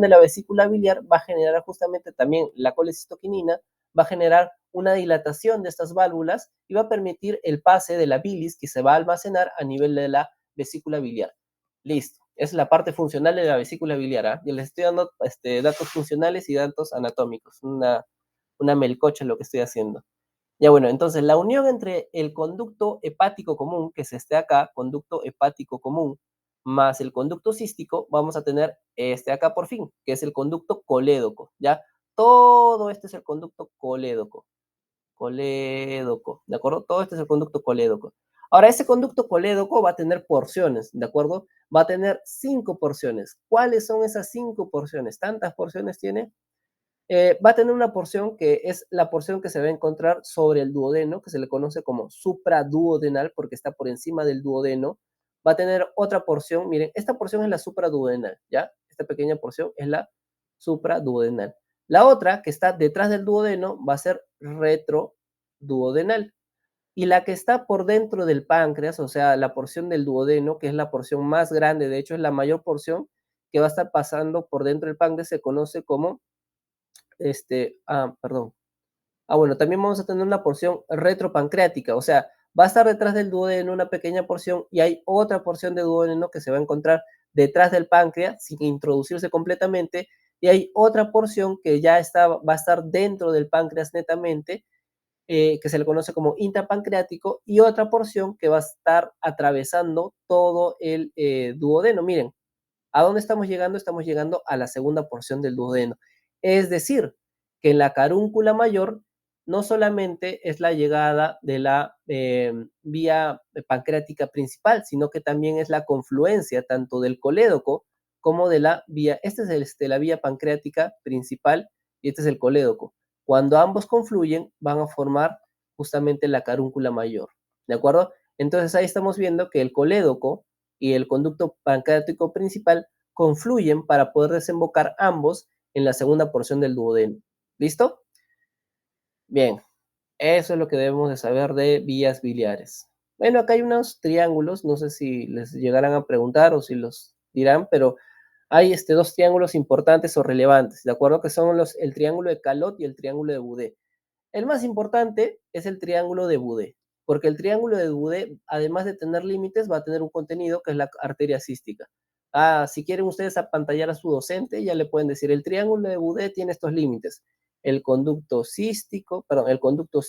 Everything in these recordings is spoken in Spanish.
de la vesícula biliar va a generar justamente también la colecistoquinina, va a generar una dilatación de estas válvulas y va a permitir el pase de la bilis que se va a almacenar a nivel de la vesícula biliar. Listo, es la parte funcional de la vesícula biliar. ¿Eh? Yo les estoy dando datos funcionales y datos anatómicos, una melcocha lo que estoy haciendo. Ya bueno, entonces la unión entre el conducto hepático común, que es este acá, conducto hepático común, más el conducto cístico, vamos a tener este acá por fin, que es el conducto colédoco, ¿ya? Todo este es el conducto colédoco, ¿de acuerdo? Todo este es el conducto colédoco. Ahora, ese conducto colédoco va a tener porciones, ¿de acuerdo? Va a tener 5 porciones. ¿Cuáles son esas 5 porciones? ¿Tantas porciones tiene? Va a tener una porción que es la porción que se va a encontrar sobre el duodeno, que se le conoce como supraduodenal, porque está por encima del duodeno. Va a tener otra porción, miren, esta porción es la supraduodenal, ¿ya? Esta pequeña porción es la supraduodenal. La otra, que está detrás del duodeno, va a ser retroduodenal. Y la que está por dentro del páncreas, o sea, la porción del duodeno, que es la porción más grande, de hecho es la mayor porción que va a estar pasando por dentro del páncreas, se conoce como perdón. Bueno, también vamos a tener una porción retropancreática, o sea, va a estar detrás del duodeno una pequeña porción y hay otra porción de duodeno que se va a encontrar detrás del páncreas sin introducirse completamente y hay otra porción que ya va a estar dentro del páncreas netamente, que se le conoce como intrapancreático y otra porción que va a estar atravesando todo el duodeno. Miren, ¿a dónde estamos llegando? Estamos llegando a la segunda porción del duodeno. Es decir, que en la carúncula mayor no solamente es la llegada de la vía pancreática principal, sino que también es la confluencia tanto del colédoco como de la vía, esta es la vía pancreática principal y este es el colédoco. Cuando ambos confluyen van a formar justamente la carúncula mayor, ¿de acuerdo? Entonces ahí estamos viendo que el colédoco y el conducto pancreático principal confluyen para poder desembocar ambos en la segunda porción del duodeno. ¿Listo? Bien, eso es lo que debemos de saber de vías biliares. Bueno, acá hay unos triángulos, no sé si les llegarán a preguntar o si los dirán, pero hay dos triángulos importantes o relevantes, ¿de acuerdo? Que son el triángulo de Calot y el triángulo de Boudé. El más importante es el triángulo de Boudé, porque el triángulo de Boudé, además de tener límites, va a tener un contenido que es la arteria cística. Si quieren ustedes apantallar a su docente, ya le pueden decir, el triángulo de Boudé tiene estos límites. El conducto cístico, el conducto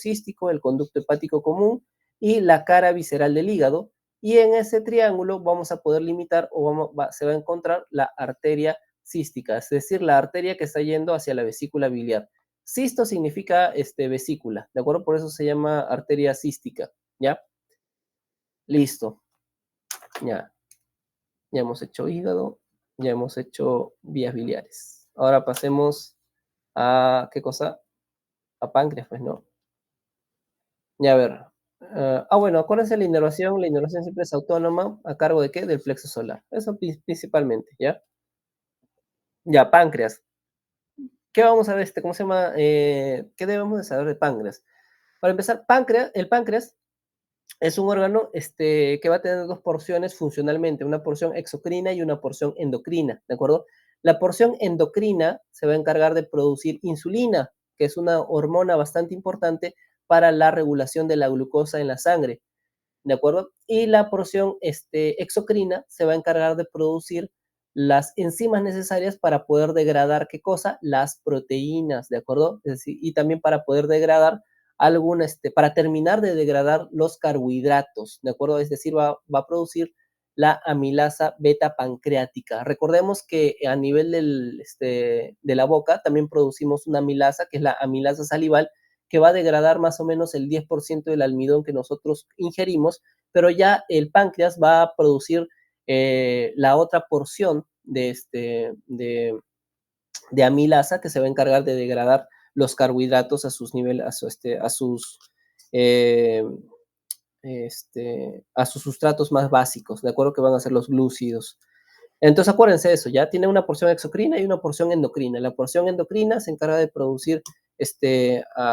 hepático común y la cara visceral del hígado. Y en ese triángulo vamos a poder limitar se va a encontrar la arteria cística, es decir, la arteria que está yendo hacia la vesícula biliar. Cisto significa vesícula, ¿de acuerdo? Por eso se llama arteria cística, ¿ya? Listo, ya. Ya hemos hecho hígado, ya hemos hecho vías biliares. Ahora pasemos a, ¿qué cosa? A páncreas, pues, ¿no? Ya, a ver. Bueno, acuérdense la inervación siempre es autónoma, ¿a cargo de qué? Del plexo solar. Eso principalmente, ¿ya? Ya, páncreas. ¿Qué vamos a ver? ¿Cómo se llama? ¿Qué debemos de saber de páncreas? Para empezar, el páncreas es un órgano que va a tener dos porciones funcionalmente, una porción exocrina y una porción endocrina, ¿de acuerdo? La porción endocrina se va a encargar de producir insulina, que es una hormona bastante importante para la regulación de la glucosa en la sangre, ¿de acuerdo? Y la porción exocrina se va a encargar de producir las enzimas necesarias para poder degradar, ¿qué cosa? Las proteínas, ¿de acuerdo? Es decir, y también para poder degradar para terminar de degradar los carbohidratos, ¿de acuerdo? Es decir, va a producir la amilasa beta pancreática. Recordemos que a nivel de la boca también producimos una amilasa, que es la amilasa salival, que va a degradar más o menos el 10% del almidón que nosotros ingerimos, pero ya el páncreas va a producir la otra porción de amilasa que se va a encargar de degradar los carbohidratos a sus niveles, eh, a sus sustratos más básicos, ¿de acuerdo? Que van a ser los glúcidos. Entonces acuérdense de eso, ya tiene una porción exocrina y una porción endocrina. La porción endocrina se encarga de producir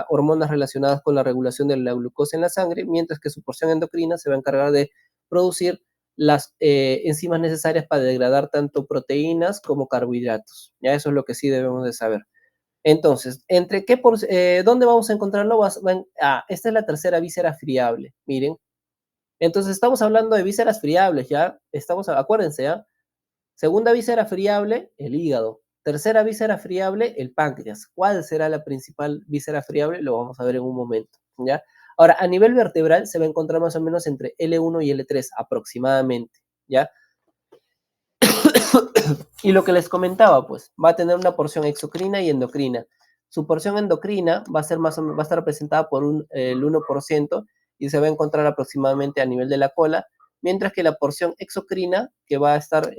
hormonas relacionadas con la regulación de la glucosa en la sangre, mientras que su porción endocrina se va a encargar de producir las enzimas necesarias para degradar tanto proteínas como carbohidratos. Ya eso es lo que sí debemos de saber. Entonces, ¿dónde vamos a encontrarlo? Esta es la tercera víscera friable, miren. Entonces, estamos hablando de vísceras friables, ¿ya? Acuérdense, ¿ya? Segunda víscera friable, el hígado. Tercera víscera friable, el páncreas. ¿Cuál será la principal víscera friable? Lo vamos a ver en un momento, ¿ya? Ahora, a nivel vertebral se va a encontrar más o menos entre L1 y L3 aproximadamente, ¿ya? Y lo que les comentaba, pues, va a tener una porción exocrina y endocrina. Su porción endocrina va a ser va a estar representada por el 1% y se va a encontrar aproximadamente a nivel de la cola, mientras que la porción exocrina, que va a estar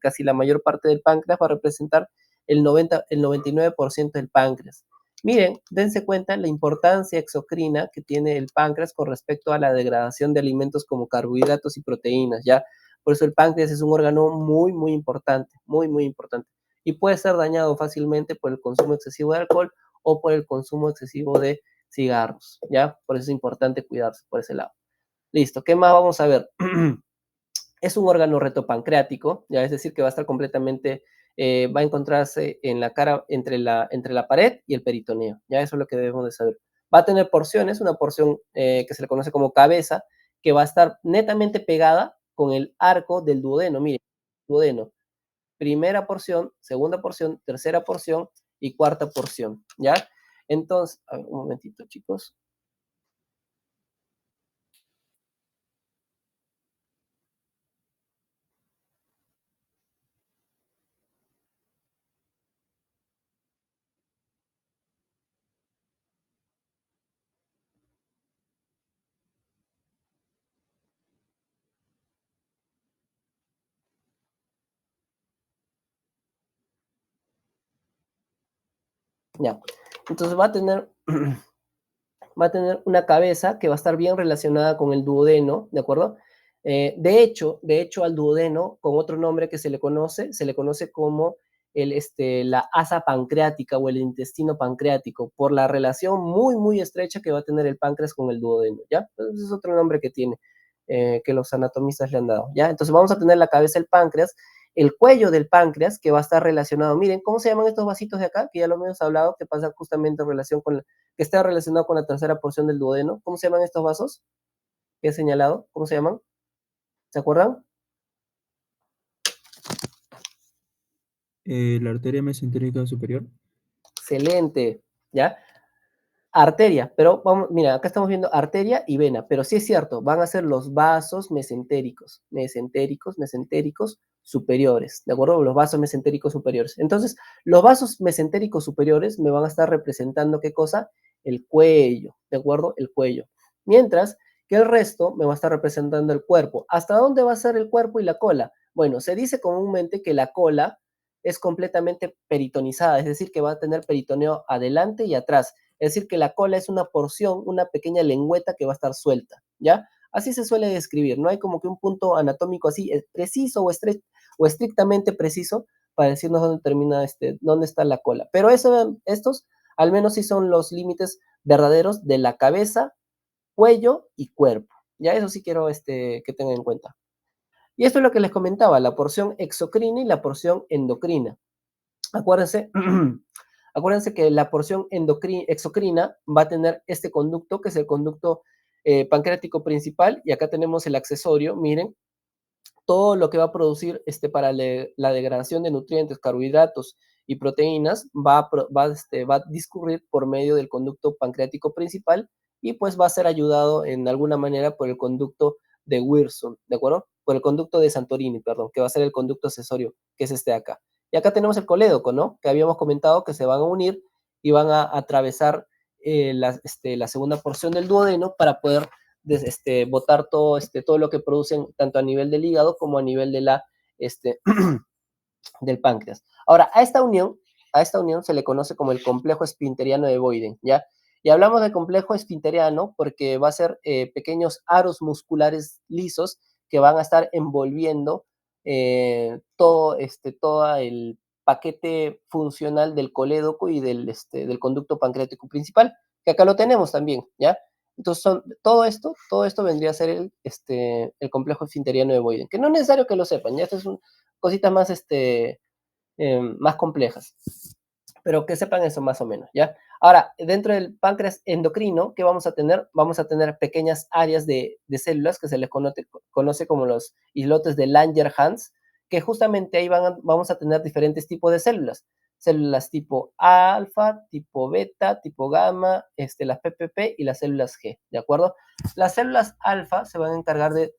casi la mayor parte del páncreas, va a representar el 99% del páncreas. Miren, dense cuenta la importancia exocrina que tiene el páncreas con respecto a la degradación de alimentos como carbohidratos y proteínas, ¿ya? Por eso el páncreas es un órgano muy, muy importante, muy, muy importante. Y puede ser dañado fácilmente por el consumo excesivo de alcohol o por el consumo excesivo de cigarros, ¿ya? Por eso es importante cuidarse por ese lado. Listo, ¿qué más vamos a ver? Es un órgano retopancreático, ya es decir, que va a estar completamente, va a encontrarse en la cara, entre la pared y el peritoneo, ya eso es lo que debemos de saber. Va a tener porciones, una porción que se le conoce como cabeza, que va a estar netamente pegada con el arco del duodeno, miren, duodeno, primera porción, segunda porción, tercera porción y cuarta porción, ¿ya? Entonces, a ver, un momentito, chicos. Ya, entonces va a tener una cabeza que va a estar bien relacionada con el duodeno, ¿de acuerdo? De hecho, al duodeno, con otro nombre que se le conoce como la asa pancreática o el intestino pancreático, por la relación muy, muy estrecha que va a tener el páncreas con el duodeno, ¿ya? Entonces es otro nombre que tiene, que los anatomistas le han dado, ¿ya? Entonces vamos a tener la cabeza del páncreas, el cuello del páncreas, que va a estar relacionado, miren, ¿cómo se llaman estos vasitos de acá? Que ya lo hemos hablado, que pasa justamente en relación con que está relacionado con la tercera porción del duodeno. ¿Cómo se llaman estos vasos que he señalado? ¿Cómo se llaman? ¿Se acuerdan? La arteria mesentérica superior. Excelente, ¿ya? Arteria, pero vamos, mira, acá estamos viendo arteria y vena, pero sí es cierto, van a ser los vasos mesentéricos superiores, ¿de acuerdo? Los vasos mesentéricos superiores. Entonces, los vasos mesentéricos superiores me van a estar representando, ¿qué cosa? El cuello, ¿de acuerdo? El cuello. Mientras que el resto me va a estar representando el cuerpo. ¿Hasta dónde va a ser el cuerpo y la cola? Bueno, se dice comúnmente que la cola es completamente peritonizada, es decir, que va a tener peritoneo adelante y atrás. Es decir, que la cola es una porción, una pequeña lengüeta que va a estar suelta, ¿ya? Así se suele describir, no hay como que un punto anatómico así preciso o estrictamente preciso para decirnos dónde termina dónde está la cola. Pero estos al menos sí son los límites verdaderos de la cabeza, cuello y cuerpo. Ya eso sí quiero que tengan en cuenta. Y esto es lo que les comentaba, la porción exocrina y la porción endocrina. Acuérdense, acuérdense que la porción exocrina va a tener este conducto, que es el conducto pancreático principal, y acá tenemos el accesorio, miren, todo lo que va a producir para la degradación de nutrientes, carbohidratos y proteínas va a discurrir por medio del conducto pancreático principal y pues va a ser ayudado en alguna manera por el conducto de Wilson, ¿de acuerdo? Por el conducto de Santorini, perdón, que va a ser el conducto accesorio, que es este de acá. Y acá tenemos el colédoco, ¿no? Que habíamos comentado que se van a unir y van a atravesar la segunda porción del duodeno para poder botar todo lo que producen tanto a nivel del hígado como a nivel del páncreas. Ahora, a esta unión se le conoce como el complejo esfinteriano de Boyden, ¿ya? Y hablamos de complejo esfinteriano porque va a ser pequeños aros musculares lisos que van a estar envolviendo todo el paquete funcional del colédoco y del conducto pancreático principal, que acá lo tenemos también, ¿ya? Entonces, todo esto vendría a ser el complejo esfinteriano de Boyden, que no es necesario que lo sepan, ya estas son cositas más, más complejas, pero que sepan eso más o menos, ¿ya? Ahora, dentro del páncreas endocrino, ¿qué vamos a tener? Vamos a tener pequeñas áreas de células que se les conoce como los islotes de Langerhans, que justamente ahí vamos a tener diferentes tipos de células. Células tipo alfa, tipo beta, tipo gamma, las PPP y las células G, ¿de acuerdo? Las células alfa se van a encargar de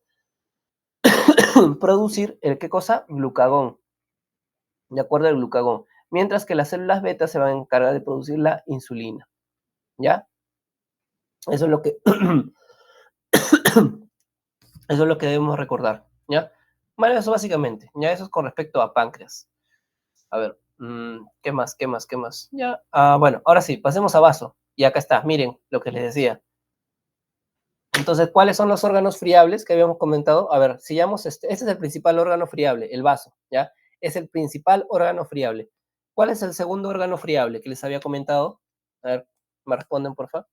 producir ¿qué cosa? Glucagón, de acuerdo al glucagón. Mientras que las células beta se van a encargar de producir la insulina, ¿ya? Eso es lo que, eso es lo que debemos recordar, ¿ya? Bueno, eso básicamente, ya eso es con respecto a páncreas. A ver, ¿qué más, qué más, qué más? Ya, bueno, ahora sí, pasemos a vaso. Y acá está, miren lo que les decía. Entonces, ¿cuáles son los órganos friables que habíamos comentado? A ver, sigamos, este es el principal órgano friable, el vaso, ¿ya? Es el principal órgano friable. ¿Cuál es el segundo órgano friable que les había comentado? A ver, me responden, por favor.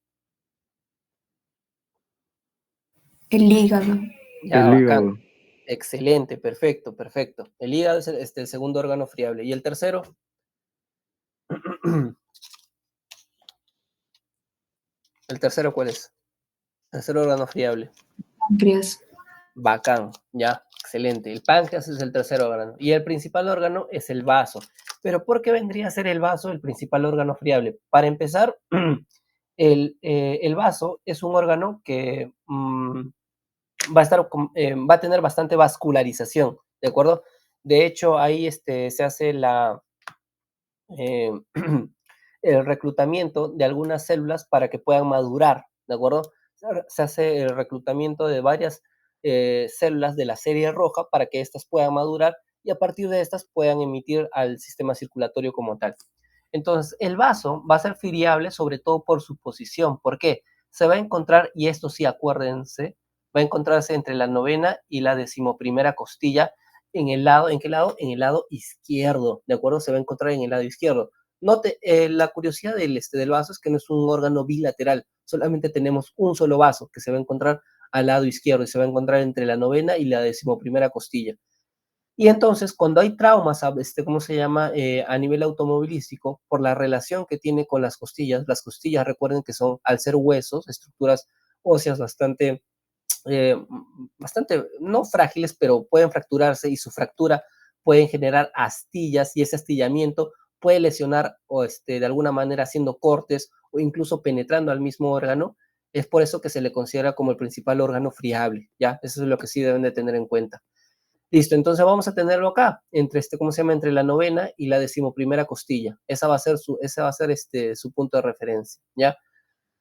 El hígado. Ya, El bacán. hígado. Excelente, perfecto, perfecto. El hígado es el segundo órgano friable. ¿Y el tercero? ¿El tercero cuál es? Tercer órgano friable. Páncreas. Bacán, ya, excelente. El páncreas es el tercer órgano. Y el principal órgano es el vaso. Pero ¿por qué vendría a ser el vaso el principal órgano friable? Para empezar, el vaso es un órgano que va a tener bastante vascularización, ¿de acuerdo? De hecho, ahí se hace eh, el reclutamiento de algunas células para que puedan madurar, ¿de acuerdo? Se hace el reclutamiento de varias células de la serie roja para que éstas puedan madurar y a partir de estas puedan emitir al sistema circulatorio como tal. Entonces, el vaso va a ser friable sobre todo por su posición. ¿Por qué? Se va a encontrar, y esto sí acuérdense, va a encontrarse entre la novena y la decimoprimera costilla. ¿En qué lado? En el lado izquierdo, ¿de acuerdo? Se va a encontrar en el lado izquierdo. Note, la curiosidad del vaso es que no es un órgano bilateral, solamente tenemos un solo vaso que se va a encontrar al lado izquierdo y se va a encontrar entre la novena y la decimoprimera costilla. Y entonces, cuando hay traumas, ¿cómo se llama? A nivel automovilístico, por la relación que tiene con las costillas, recuerden que son, al ser huesos, estructuras óseas eh, bastante, no frágiles, pero pueden fracturarse y su fractura puede generar astillas y ese astillamiento puede lesionar o de alguna manera haciendo cortes o incluso penetrando al mismo órgano. Es por eso que se le considera como el principal órgano friable, ¿ya? Eso es lo que sí deben de tener en cuenta. Listo, entonces vamos a tenerlo acá, entre ¿cómo se llama? Entre la novena y la decimoprimera costilla. Esa va a ser su punto de referencia, ¿ya?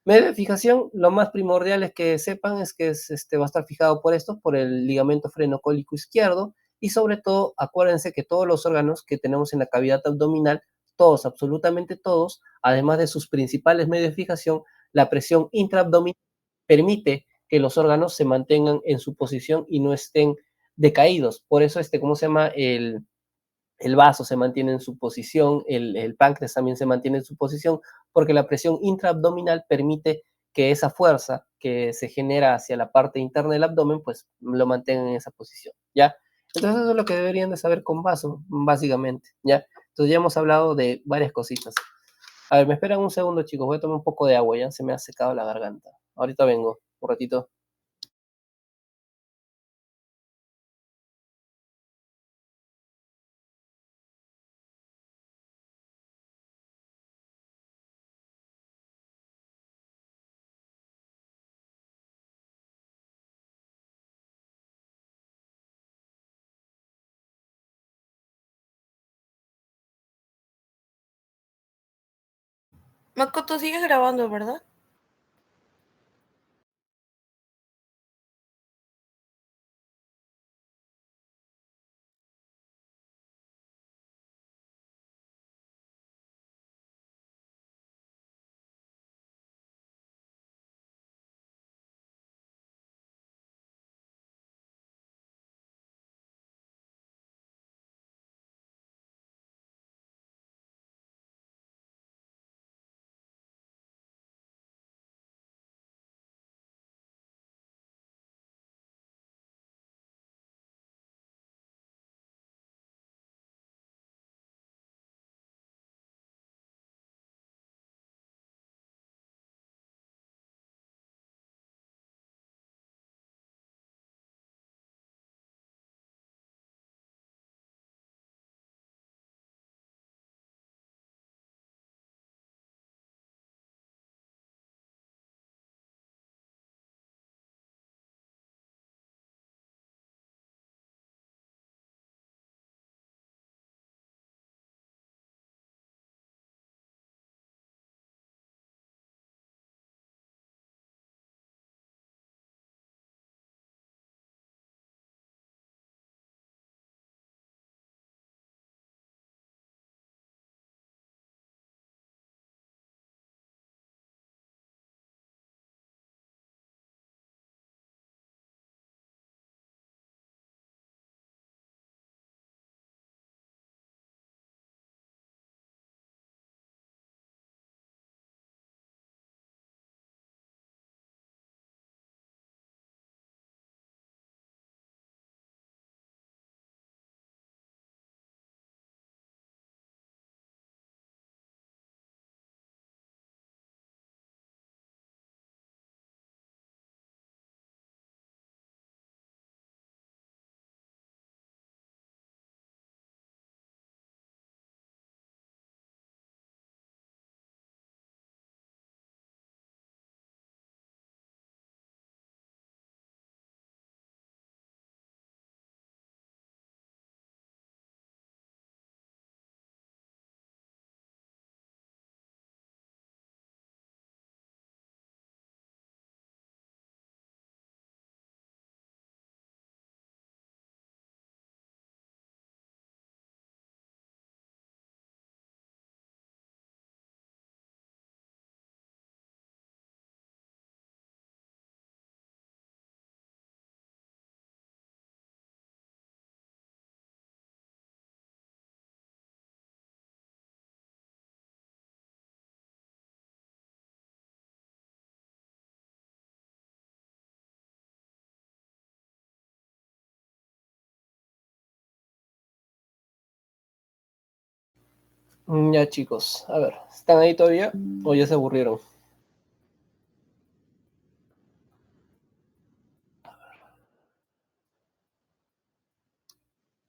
Medio de fijación, lo más primordial es que sepan es que va a estar fijado por esto, por el ligamento frenocólico izquierdo, y sobre todo, acuérdense que todos los órganos que tenemos en la cavidad abdominal, todos, absolutamente todos, además de sus principales medios de fijación, la presión intraabdominal permite que los órganos se mantengan en su posición y no estén decaídos. Por eso, ¿cómo se llama? El vaso se mantiene en su posición, el páncreas también se mantiene en su posición, porque la presión intraabdominal permite que esa fuerza que se genera hacia la parte interna del abdomen, pues lo mantenga en esa posición, ¿ya? Entonces eso es lo que deberían de saber con vaso, básicamente, ¿ya? Entonces ya hemos hablado de varias cositas. A ver, me esperan un segundo, chicos, voy a tomar un poco de agua, ya se me ha secado la garganta. Ahorita vengo, un ratito. Makoto, sigues grabando, ¿verdad? Ya, chicos, a ver, ¿están ahí todavía o ya se aburrieron?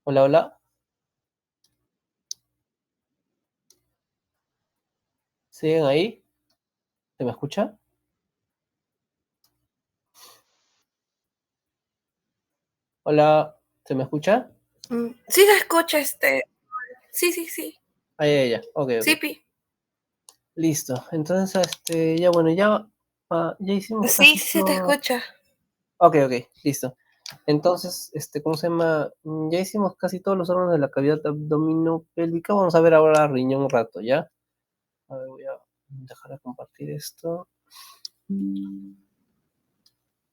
Hola, hola. ¿Siguen ahí? ¿Se me escucha? Hola, ¿se me escucha? Sí se escucha, Sí, sí, sí. Ah, ya, ok, Sí, ok. Pi. Listo. Entonces, ya bueno, ya hicimos Sí, casi sí se te todo. escucha. Ok, listo. Entonces, ¿cómo se llama? Ya hicimos casi todos los órganos de la cavidad abdominopélvica. Vamos a ver ahora riñón un rato, ¿ya? A ver, voy a dejar de compartir esto.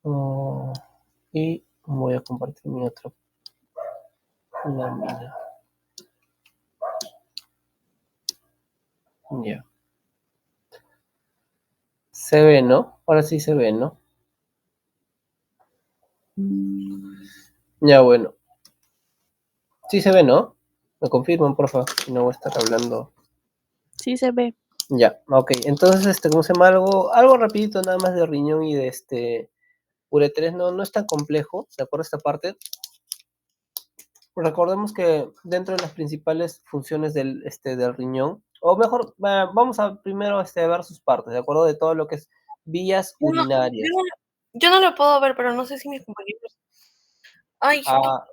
Oh, y voy a compartir mi otra lámina. Ya. Se ve, ¿no? Ahora sí se ve, ¿no? Ya, bueno. Sí se ve, ¿no? Me confirman, por favor. Si no voy a estar hablando. Sí se ve. Ya, ok. Entonces, ¿cómo se llama? Algo rapidito nada más de riñón y de uretres. No es tan complejo, ¿de acuerdo a esta parte? Recordemos que dentro de las principales funciones del riñón, o mejor, vamos a primero ver sus partes, ¿de acuerdo? De todo lo que es vías Yo no, urinarias. yo no lo puedo ver, pero no sé si mis compañeros. Ay,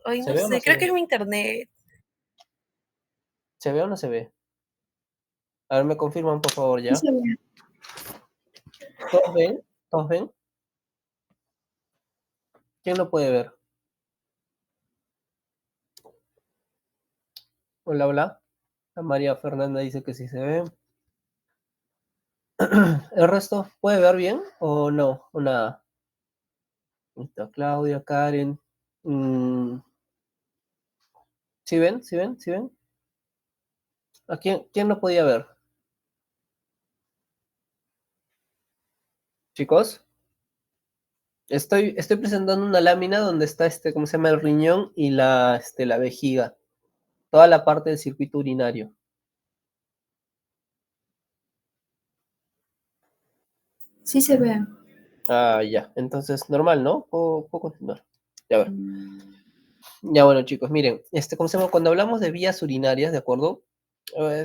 ay, ¿Se no ve o no sé, se creo que ve? es mi internet. ¿Se ve o no se ve? A ver, me confirman, por favor, Sí ya. se ve. ¿Todos ven? ¿Todos ven? ¿Quién lo puede ver? Hola, hola. La María Fernanda dice que sí se ve. ¿El resto puede ver bien o no? O nada. Ahí está Claudia, Karen. ¿Sí ven? ¿Sí ven? ¿Sí ven? ¿A quién lo podía ver? Chicos, estoy presentando una lámina donde está ¿cómo se llama? El riñón y la vejiga. Toda la parte del circuito urinario. Sí se ve. Ah, ya. Entonces, normal, ¿no? Puedo continuar. Ya ver. Ya bueno, chicos, miren, ¿cómo se llama? Cuando hablamos de vías urinarias, ¿de acuerdo?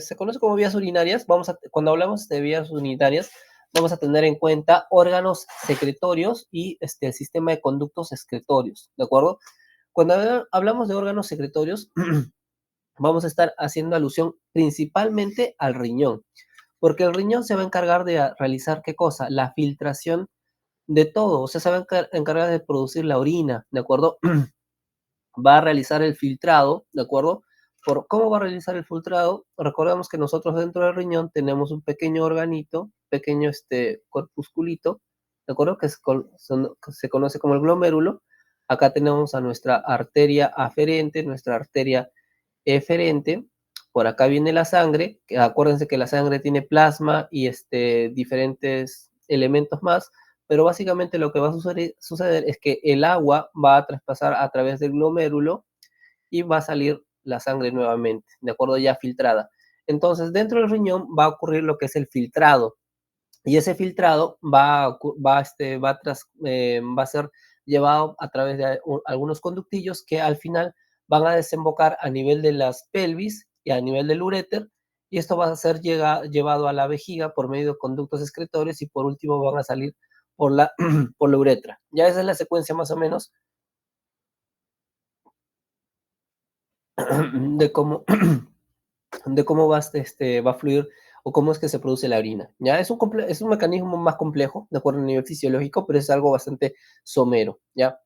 Se conoce como vías urinarias. Cuando hablamos de vías urinarias, vamos a tener en cuenta órganos secretorios y el sistema de conductos excretorios, ¿de acuerdo? Cuando hablamos de órganos secretorios, vamos a estar haciendo alusión principalmente al riñón, porque el riñón se va a encargar de realizar, ¿qué cosa? La filtración de todo, o sea, se va a encargar de producir la orina, ¿de acuerdo? Va a realizar el filtrado, ¿de acuerdo? ¿Cómo va a realizar el filtrado? Recordemos que nosotros dentro del riñón tenemos un pequeño organito, pequeño corpusculito, ¿de acuerdo? Que se conoce como el glomérulo. Acá tenemos a nuestra arteria aferente, nuestra arteria eferente. Por acá viene la sangre. Acuérdense que la sangre tiene plasma y diferentes elementos más, pero básicamente lo que va a suceder es que el agua va a traspasar a través del glomérulo y va a salir la sangre nuevamente, de acuerdo, ya filtrada. Entonces, dentro del riñón va a ocurrir lo que es el filtrado, y ese filtrado va a ser llevado a través de algunos conductillos que al final van a desembocar a nivel de las pelvis y a nivel del uréter, y esto va a ser llevado a la vejiga por medio de conductos excretorios y por último van a salir por la, por la uretra. Ya esa es la secuencia más o menos de cómo, de cómo va a fluir o cómo es que se produce la orina. ¿Ya? Es un mecanismo más complejo, de acuerdo a nivel fisiológico, pero es algo bastante somero, ¿ya?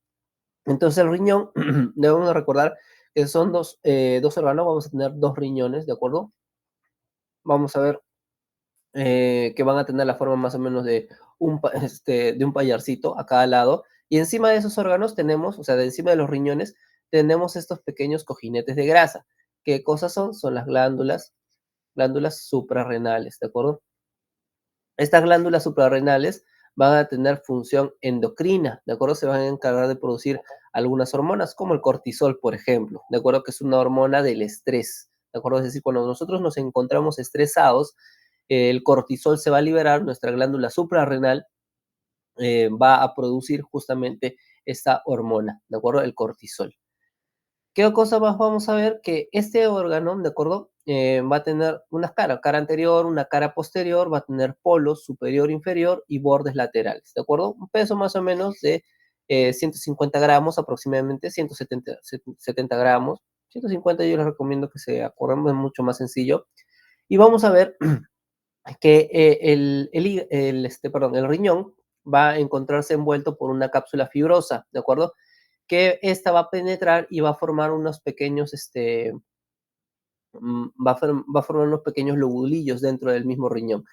Entonces el riñón, debemos de recordar que son dos órganos, vamos a tener dos riñones, ¿de acuerdo? Vamos a ver que van a tener la forma más o menos de un payarcito a cada lado, y encima de esos órganos tenemos, o sea, de encima de los riñones, tenemos estos pequeños cojinetes de grasa. ¿Qué cosas son? Son las glándulas suprarrenales, ¿de acuerdo? Estas glándulas suprarrenales van a tener función endocrina, ¿de acuerdo? Se van a encargar de producir algunas hormonas, como el cortisol, por ejemplo, ¿de acuerdo? Que es una hormona del estrés, ¿de acuerdo? Es decir, cuando nosotros nos encontramos estresados, el cortisol se va a liberar, nuestra glándula suprarrenal va a producir justamente esta hormona, ¿de acuerdo? El cortisol. ¿Qué cosa más vamos a ver? Que este órgano, ¿de acuerdo? Va a tener una cara anterior, una cara posterior, va a tener polos superior, inferior y bordes laterales, ¿de acuerdo? Un peso más o menos de 150 gramos, aproximadamente 170 gramos. 150 yo les recomiendo que se acuerden, es mucho más sencillo. Y vamos a ver que el riñón va a encontrarse envuelto por una cápsula fibrosa, ¿de acuerdo? Que esta va a penetrar y va a formar unos pequeños, va a formar unos pequeños lobulillos dentro del mismo riñón.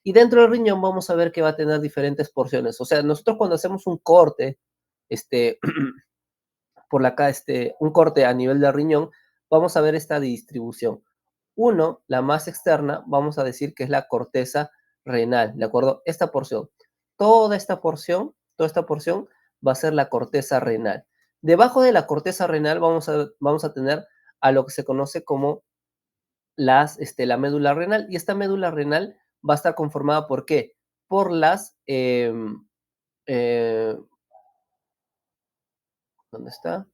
Y dentro del riñón vamos a ver que va a tener diferentes porciones. O sea, nosotros cuando hacemos un corte, por acá, un corte a nivel del riñón, vamos a ver esta distribución. Uno, la más externa, vamos a decir que es la corteza renal, ¿de acuerdo? Esta porción. Toda esta porción va a ser la corteza renal. Debajo de la corteza renal vamos a tener a lo que se conoce como la médula renal. Y esta médula renal va a estar conformada por ¿qué? Por ¿dónde está?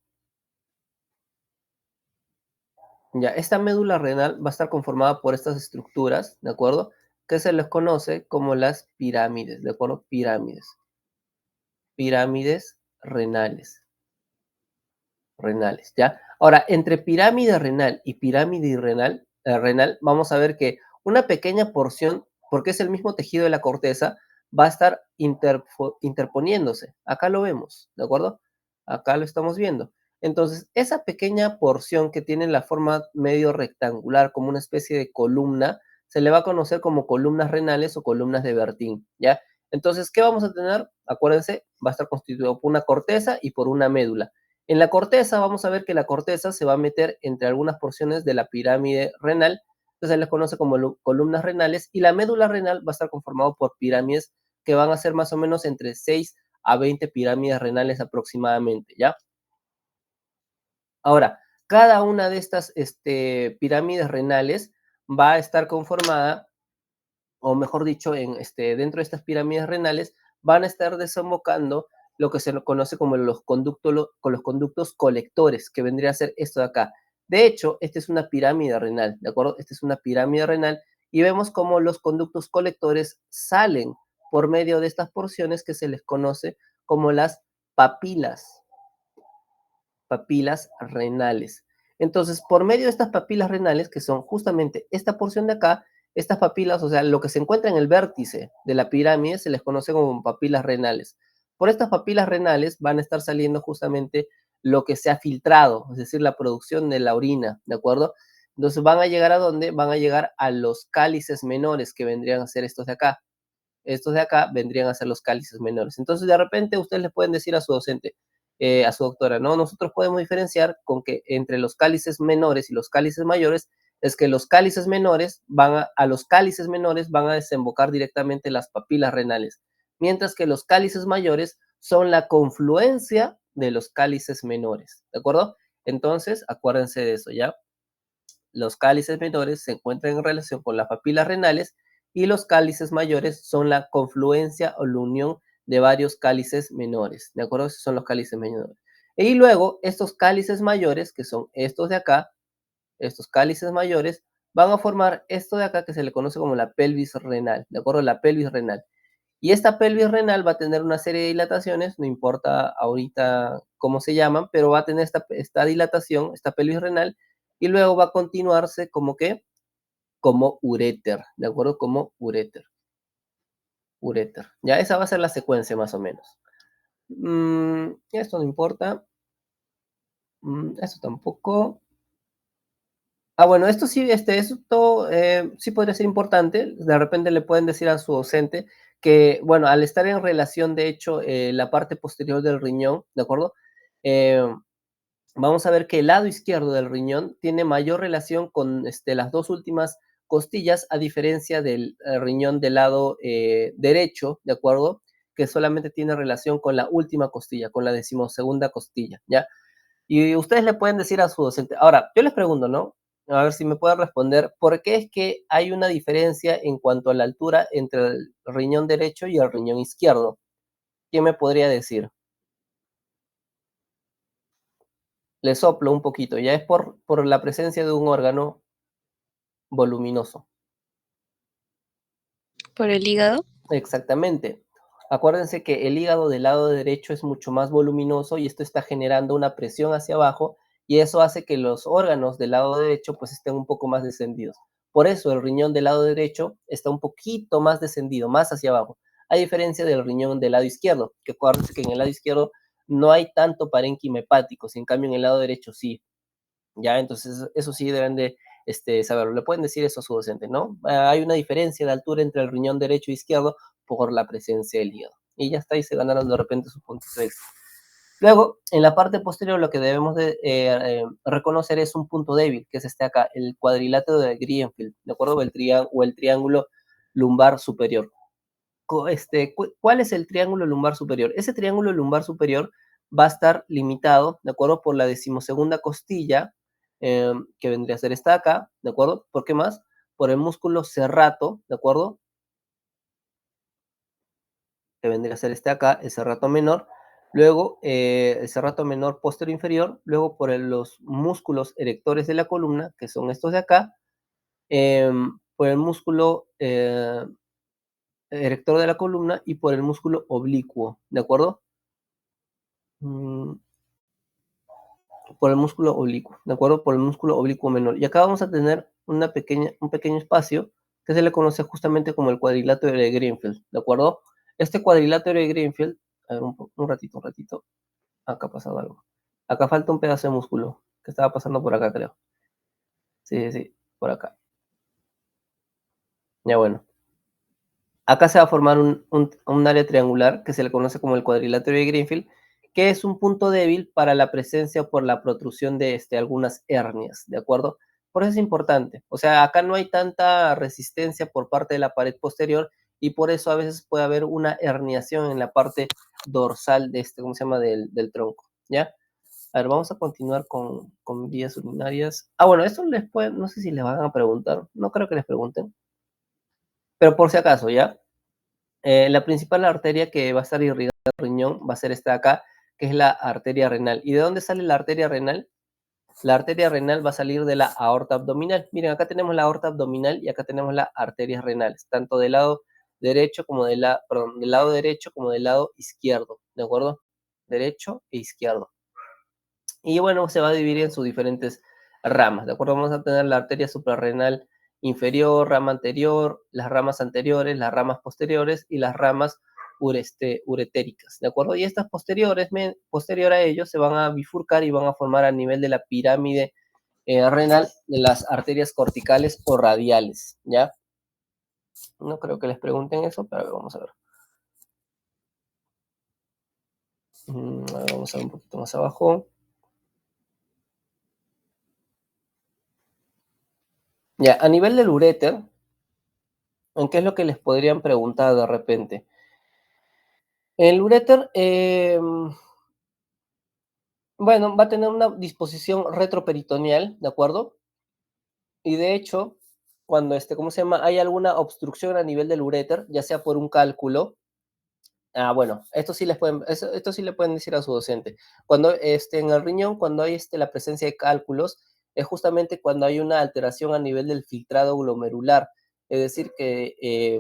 Ya, esta médula renal va a estar conformada por estas estructuras, ¿de acuerdo? Que se les conoce como las pirámides, ¿de acuerdo? Pirámides renales, ¿ya? Ahora, entre pirámide renal y pirámide renal, vamos a ver que una pequeña porción, porque es el mismo tejido de la corteza, va a estar interponiéndose. Acá lo vemos, ¿de acuerdo? Acá lo estamos viendo. Entonces, esa pequeña porción que tiene la forma medio rectangular, como una especie de columna, se le va a conocer como columnas renales o columnas de Bertin, ¿ya? Entonces, ¿qué vamos a tener? Acuérdense, va a estar constituido por una corteza y por una médula. En la corteza vamos a ver que la corteza se va a meter entre algunas porciones de la pirámide renal, que se les conoce como columnas renales, y la médula renal va a estar conformado por pirámides que van a ser más o menos entre 6 a 20 pirámides renales aproximadamente, ¿ya? Ahora, cada una de estas pirámides renales va a estar conformada, o mejor dicho, dentro de estas pirámides renales van a estar desembocando lo que se conoce como los conductos colectores, que vendría a ser esto de acá. De hecho, esta es una pirámide renal, ¿de acuerdo? Esta es una pirámide renal y vemos cómo los conductos colectores salen por medio de estas porciones que se les conoce como las papilas renales. Entonces, por medio de estas papilas renales, que son justamente esta porción de acá, estas papilas, o sea, lo que se encuentra en el vértice de la pirámide, se les conoce como papilas renales. Por estas papilas renales van a estar saliendo justamente lo que se ha filtrado, es decir, la producción de la orina, ¿de acuerdo? Entonces, ¿van a llegar a dónde? Van a llegar a los cálices menores, que vendrían a ser estos de acá. Estos de acá vendrían a ser los cálices menores. Entonces, de repente, ustedes le pueden decir a su docente, a su doctora, ¿no? Nosotros podemos diferenciar con que entre los cálices menores y los cálices mayores es que los cálices menores a los cálices menores van a desembocar directamente las papilas renales, mientras que los cálices mayores son la confluencia de los cálices menores, ¿de acuerdo? Entonces, acuérdense de eso, ¿ya? Los cálices menores se encuentran en relación con las papilas renales y los cálices mayores son la confluencia o la unión de varios cálices menores, ¿de acuerdo? Esos son los cálices menores. Y luego, estos cálices mayores, que son estos de acá, estos cálices mayores, van a formar esto de acá que se le conoce como la pelvis renal, ¿de acuerdo? La pelvis renal. Y esta pelvis renal va a tener una serie de dilataciones, no importa ahorita cómo se llaman, pero va a tener esta dilatación, esta pelvis renal, y luego va a continuarse como que, como uréter, ¿de acuerdo? Como uréter. Ya esa va a ser la secuencia más o menos. Esto no importa. Esto tampoco. Bueno, esto sí, esto sí podría ser importante. De repente le pueden decir a su docente que, bueno, al estar en relación, de hecho, la parte posterior del riñón, ¿de acuerdo? Vamos a ver que el lado izquierdo del riñón tiene mayor relación con las dos últimas costillas, a diferencia del riñón del lado derecho, ¿de acuerdo? Que solamente tiene relación con la última costilla, con la decimosegunda costilla, ¿ya? Y ustedes le pueden decir a su docente. Ahora, yo les pregunto, ¿no? a ver si me puede responder, ¿por qué es que hay una diferencia en cuanto a la altura entre el riñón derecho y el riñón izquierdo? ¿Quién me podría decir? Le soplo un poquito, ya es por la presencia de un órgano voluminoso. ¿Por el hígado? Exactamente. Acuérdense que el hígado del lado derecho es mucho más voluminoso y esto está generando una presión hacia abajo y eso hace que los órganos del lado derecho pues estén un poco más descendidos. Por eso el riñón del lado derecho está un poquito más descendido, más hacia abajo, a diferencia del riñón del lado izquierdo, que acuérdense que en el lado izquierdo no hay tanto parénquima hepático, en cambio en el lado derecho sí. ¿Ya? Entonces, eso sí deben de saberlo. Le pueden decir eso a su docente, ¿no? Hay una diferencia de altura entre el riñón derecho e izquierdo por la presencia del hígado. Y ya está, y se ganaron de repente sus puntos extra. Luego, en la parte posterior, lo que debemos de reconocer es un punto débil, que es este acá, el cuadrilátero de Greenfield, ¿de acuerdo? O el triángulo lumbar superior. ¿Cuál es el triángulo lumbar superior? Ese triángulo lumbar superior va a estar limitado, ¿de acuerdo? Por la decimosegunda costilla, que vendría a ser esta acá, ¿de acuerdo? ¿Por qué más? Por el músculo serrato, ¿de acuerdo? Que vendría a ser este acá, el serrato menor. Luego, el serrato menor posterior inferior. Luego, por los músculos erectores de la columna, que son estos de acá. Por el músculo erector de la columna y por el músculo oblicuo, ¿de acuerdo? Por el músculo oblicuo, ¿de acuerdo? Por el músculo oblicuo menor. Y acá vamos a tener un pequeño espacio que se le conoce justamente como el cuadrilátero de Greenfield, ¿de acuerdo? Este cuadrilátero de Greenfield, a ver, un ratito, acá ha pasado algo. Acá falta un pedazo de músculo que estaba pasando por acá, creo. Sí, por acá. Ya bueno. Acá se va a formar un área triangular que se le conoce como el cuadrilátero de Greenfield, que es un punto débil para la presencia o por la protrusión de algunas hernias, ¿de acuerdo? Por eso es importante. O sea, acá no hay tanta resistencia por parte de la pared posterior y por eso a veces puede haber una herniación en la parte dorsal de ¿cómo se llama? Del tronco, ¿ya? A ver, vamos a continuar con vías urinarias. Ah, bueno, esto no sé si les van a preguntar, no creo que les pregunten, pero por si acaso, ¿ya? La principal arteria que va a estar irrigando el riñón va a ser esta de acá, que es la arteria renal. ¿Y de dónde sale la arteria renal? La arteria renal va a salir de la aorta abdominal. Miren, acá tenemos la aorta abdominal y acá tenemos las arterias renales, tanto del lado derecho como del lado derecho como del lado izquierdo, ¿de acuerdo? Derecho e izquierdo. Y bueno, se va a dividir en sus diferentes ramas, ¿de acuerdo? Vamos a tener la arteria suprarrenal inferior, rama anterior, las ramas anteriores, las ramas posteriores y las ramas uretéricas, ¿de acuerdo? Y estas posterior a ellos se van a bifurcar y van a formar a nivel de la pirámide renal de las arterias corticales o radiales, ¿ya? No creo que les pregunten eso, pero a ver, vamos a ver. Vamos a ver un poquito más abajo. Ya, a nivel del uréter, ¿en qué es lo que les podrían preguntar de repente? El uréter, bueno, va a tener una disposición retroperitoneal, ¿de acuerdo? Y de hecho, cuando ¿cómo se llama? Hay alguna obstrucción a nivel del uréter, ya sea por un cálculo. Bueno, esto sí le pueden decir a su docente. Cuando en el riñón, cuando hay la presencia de cálculos, es justamente cuando hay una alteración a nivel del filtrado glomerular. Es decir, que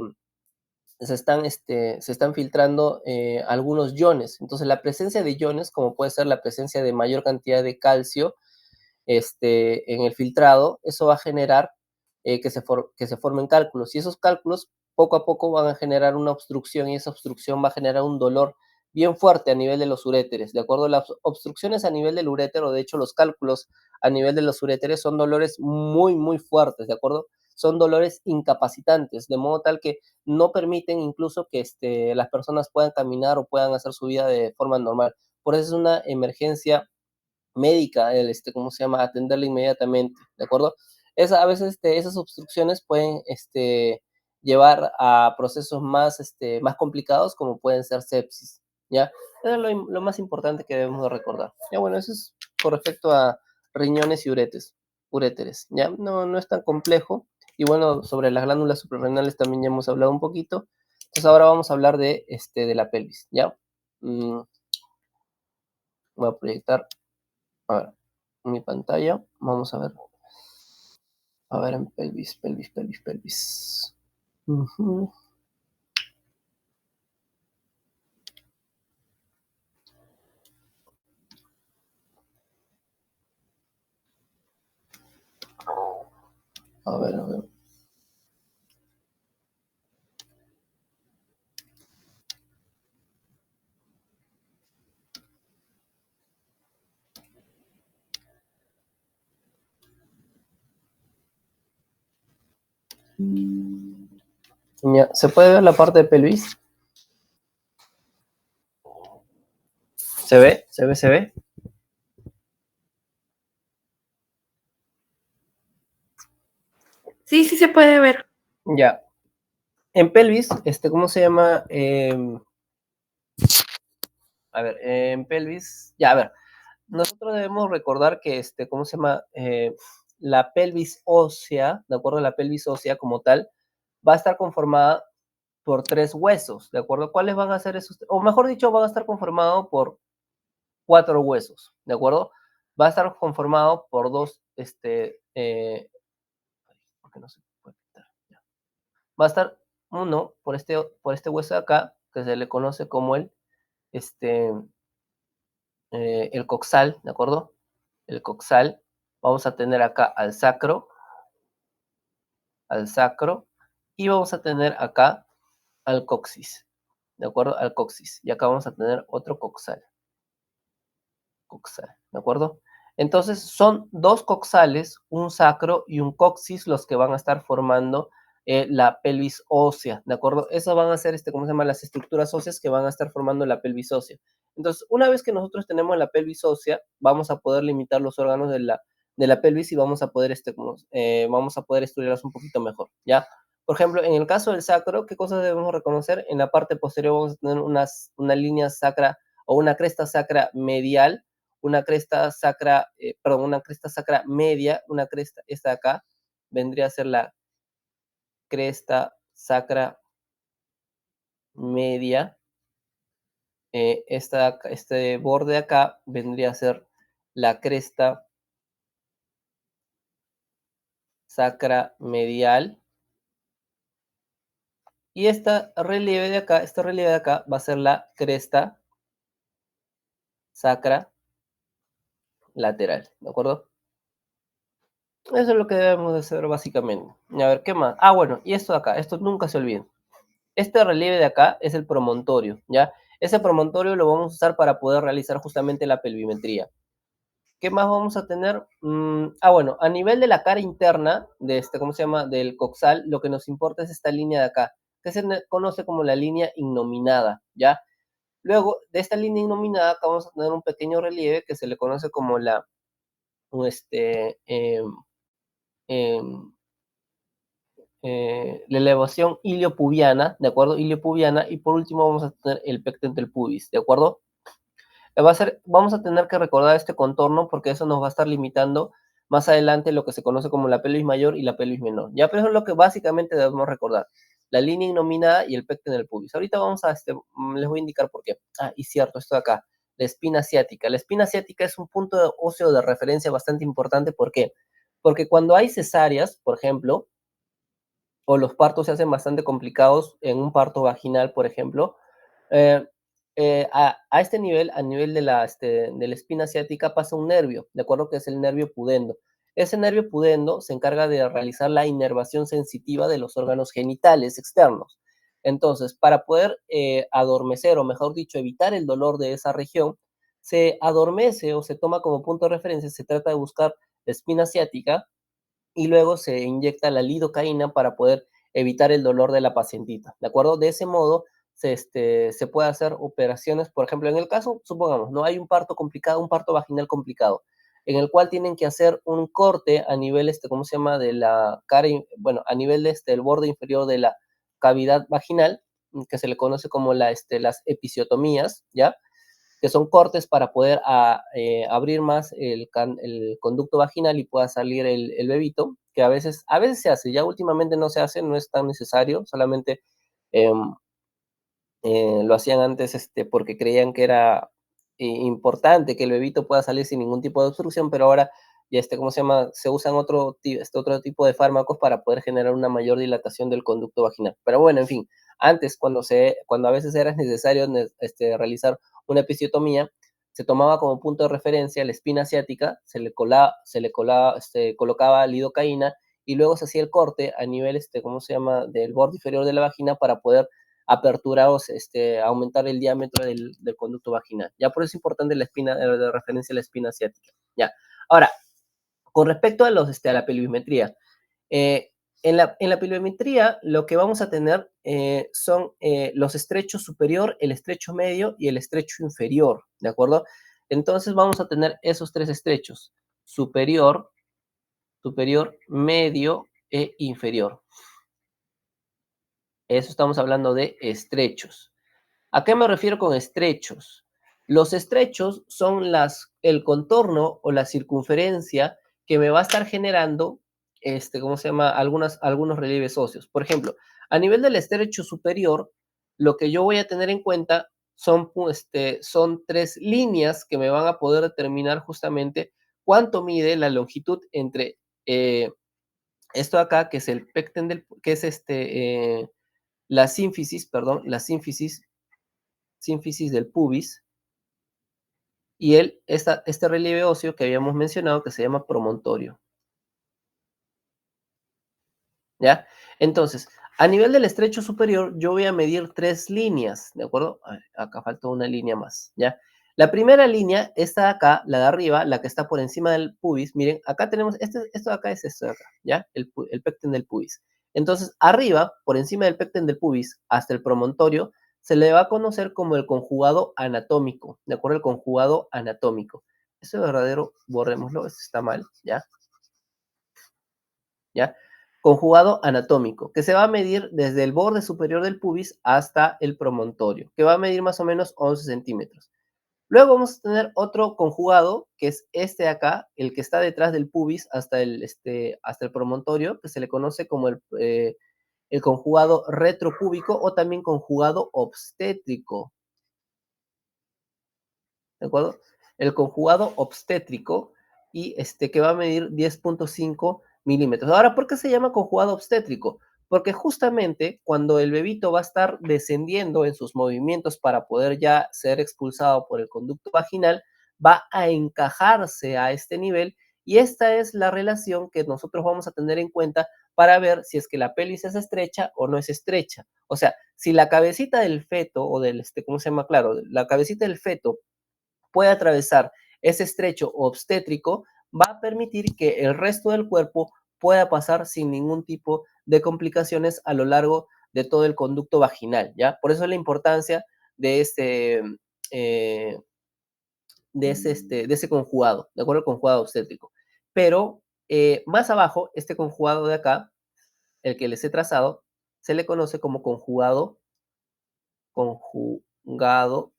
se están filtrando algunos iones. Entonces, la presencia de iones, como puede ser la presencia de mayor cantidad de calcio en el filtrado, eso va a generar que se formen cálculos. Y esos cálculos, poco a poco, van a generar una obstrucción y esa obstrucción va a generar un dolor bien fuerte a nivel de los uréteres. De acuerdo, las obstrucciones a nivel del urétero, de hecho, los cálculos a nivel de los uréteres son dolores muy, muy fuertes, ¿de acuerdo? Son dolores incapacitantes, de modo tal que no permiten incluso que las personas puedan caminar o puedan hacer su vida de forma normal. Por eso es una emergencia médica, ¿cómo se llama? Atenderla inmediatamente, ¿de acuerdo? A veces esas obstrucciones pueden llevar a procesos más complicados, como pueden ser sepsis, ¿ya? Eso es lo más importante que debemos de recordar. Ya bueno, eso es con respecto a riñones y uretes. uréteres, ¿ya? No es tan complejo. Y bueno, sobre las glándulas suprarrenales también ya hemos hablado un poquito. Entonces ahora vamos a hablar de la pelvis, ¿ya? Voy a proyectar, a ver, mi pantalla. Vamos a ver. A ver, en pelvis. Ujú. A ver. Ya, ¿se puede ver la parte de pelvis? ¿Se ve? ¿Se ve? Sí, sí se puede ver. Ya. En pelvis, ¿cómo se llama? A ver, en pelvis, ya, a ver, nosotros debemos recordar que, ¿cómo se llama? La pelvis ósea, ¿de acuerdo? La pelvis ósea como tal, va a estar conformada por 3 huesos, ¿de acuerdo? ¿Cuáles van a ser esos? O mejor dicho, van a estar conformados por 4 huesos, ¿de acuerdo? Va a estar conformado por 2, ¿por qué no se puede quitar? Ya. Va a estar uno por este hueso de acá, que se le conoce como este, el coxal, ¿de acuerdo? El coxal. Vamos a tener acá al sacro, y vamos a tener acá al coxis, ¿de acuerdo? Al coxis. Y acá vamos a tener otro coxal, ¿de acuerdo? Entonces son 2 coxales, un sacro y un coxis los que van a estar formando la pelvis ósea, ¿de acuerdo? Esas van a ser, ¿cómo se llama? Las estructuras óseas que van a estar formando la pelvis ósea. Entonces, una vez que nosotros tenemos la pelvis ósea, vamos a poder limitar los órganos de la pelvis y vamos a poder, vamos a poder estudiarlas un poquito mejor, ¿ya? Por ejemplo, en el caso del sacro, ¿qué cosas debemos reconocer? En la parte posterior vamos a tener una línea sacra o una cresta sacra medial, una cresta sacra, una cresta sacra media, una cresta, esta de acá, vendría a ser la cresta sacra media, este borde de acá vendría a ser la cresta sacra medial, y este relieve de acá va a ser la cresta sacra lateral, ¿de acuerdo? Eso es lo que debemos de hacer básicamente. Y a ver, ¿qué más? Ah, bueno, y esto de acá, esto nunca se olviden. Este relieve de acá es el promontorio, ¿ya? Ese promontorio lo vamos a usar para poder realizar justamente la pelvimetría. ¿Qué más vamos a tener? Bueno, a nivel de la cara interna, de ¿cómo se llama? Del coxal, lo que nos importa es esta línea de acá, que se conoce como la línea innominada, ¿ya? Luego, de esta línea innominada, acá vamos a tener un pequeño relieve que se le conoce como la, em, la elevación iliopubiana, ¿de acuerdo? Iliopubiana, y por último vamos a tener el pecten del pubis, ¿de acuerdo? Vamos a tener que recordar este contorno porque eso nos va a estar limitando más adelante lo que se conoce como la pelvis mayor y la pelvis menor. Ya, pero eso es lo que básicamente debemos recordar. La línea innominada y el pecten del pubis. Ahorita vamos a, les voy a indicar por qué. Ah, y cierto, esto de acá, la espina ciática. La espina ciática es un punto óseo de referencia bastante importante. ¿Por qué? Porque cuando hay cesáreas, por ejemplo, o los partos se hacen bastante complicados en un parto vaginal, por ejemplo, eh, a este nivel, a nivel de la espina ciática, pasa un nervio, de acuerdo que es el nervio pudendo. Ese nervio pudendo se encarga de realizar la inervación sensitiva de los órganos genitales externos. Entonces, para poder adormecer, o mejor dicho, evitar el dolor de esa región, se adormece o se toma como punto de referencia, se trata de buscar la espina ciática, y luego se inyecta la lidocaína para poder evitar el dolor de la pacientita, ¿de acuerdo? De ese modo se puede hacer operaciones, por ejemplo, en el caso, supongamos, no hay un parto complicado, un parto vaginal complicado, en el cual tienen que hacer un corte a nivel, ¿cómo se llama? De la cara, bueno, a nivel el borde inferior de la cavidad vaginal, que se le conoce como las episiotomías, ¿ya? que son cortes para poder abrir más el conducto vaginal y pueda salir el bebito, que a veces se hace, ya últimamente no se hace, no es tan necesario, solamente em, lo hacían antes porque creían que era importante que el bebito pueda salir sin ningún tipo de obstrucción, pero ahora ya ¿cómo se llama? Se usan otro tipo de fármacos para poder generar una mayor dilatación del conducto vaginal. Pero bueno, en fin, antes cuando a veces era necesario realizar una episiotomía, se tomaba como punto de referencia la espina asiática, colocaba lidocaína y luego se hacía el corte a nivel, ¿cómo se llama?, del borde inferior de la vagina para poder aperturados, aumentar el diámetro del conducto vaginal. Ya por eso es importante la espina de referencia a la espina asiática. Ya. Ahora, con respecto a la pelvimetría, en la pelvimetría lo que vamos a tener son los estrechos superior, el estrecho medio y el estrecho inferior, ¿de acuerdo? Entonces vamos a tener esos tres estrechos, superior, medio e inferior. Eso estamos hablando de estrechos. ¿A qué me refiero con estrechos? Los estrechos son el contorno o la circunferencia que me va a estar generando, ¿cómo se llama? Algunos relieves óseos. Por ejemplo, a nivel del estrecho superior, lo que yo voy a tener en cuenta son tres líneas que me van a poder determinar justamente cuánto mide la longitud entre esto de acá, que es el pecten que es la sínfisis, perdón, la sínfisis del pubis, y este relieve óseo que habíamos mencionado que se llama promontorio. ¿Ya? Entonces, a nivel del estrecho superior, yo voy a medir tres líneas, ¿de acuerdo? Acá falta una línea más, ¿ya? La primera línea, esta de acá, la de arriba, la que está por encima del pubis, miren, acá tenemos, esto de acá es esto de acá, ¿ya? El pecten del pubis. Entonces, arriba, por encima del pecten del pubis, hasta el promontorio, se le va a conocer como el conjugado anatómico, ¿de acuerdo? El conjugado anatómico. Eso es verdadero, borrémoslo, esto está mal, ¿ya? ¿Ya? Conjugado anatómico, que se va a medir desde el borde superior del pubis hasta el promontorio, que va a medir más o menos 11 centímetros. Luego vamos a tener otro conjugado, que es este de acá, el que está detrás del pubis hasta el promontorio, que se le conoce como el conjugado retropúbico o también conjugado obstétrico. ¿De acuerdo? El conjugado obstétrico y que va a medir 10.5 milímetros. Ahora, ¿por qué se llama conjugado obstétrico? Porque justamente cuando el bebito va a estar descendiendo en sus movimientos para poder ya ser expulsado por el conducto vaginal, va a encajarse a este nivel y esta es la relación que nosotros vamos a tener en cuenta para ver si es que la pelvis es estrecha o no es estrecha. O sea, si la cabecita del feto o ¿cómo se llama? Claro, la cabecita del feto puede atravesar ese estrecho obstétrico, va a permitir que el resto del cuerpo pueda pasar sin ningún tipo de complicaciones a lo largo de todo el conducto vaginal, ¿ya? Por eso es la importancia de ese conjugado, ¿de acuerdo? El conjugado obstétrico. Pero más abajo, este conjugado de acá, el que les he trazado, se le conoce como conjugado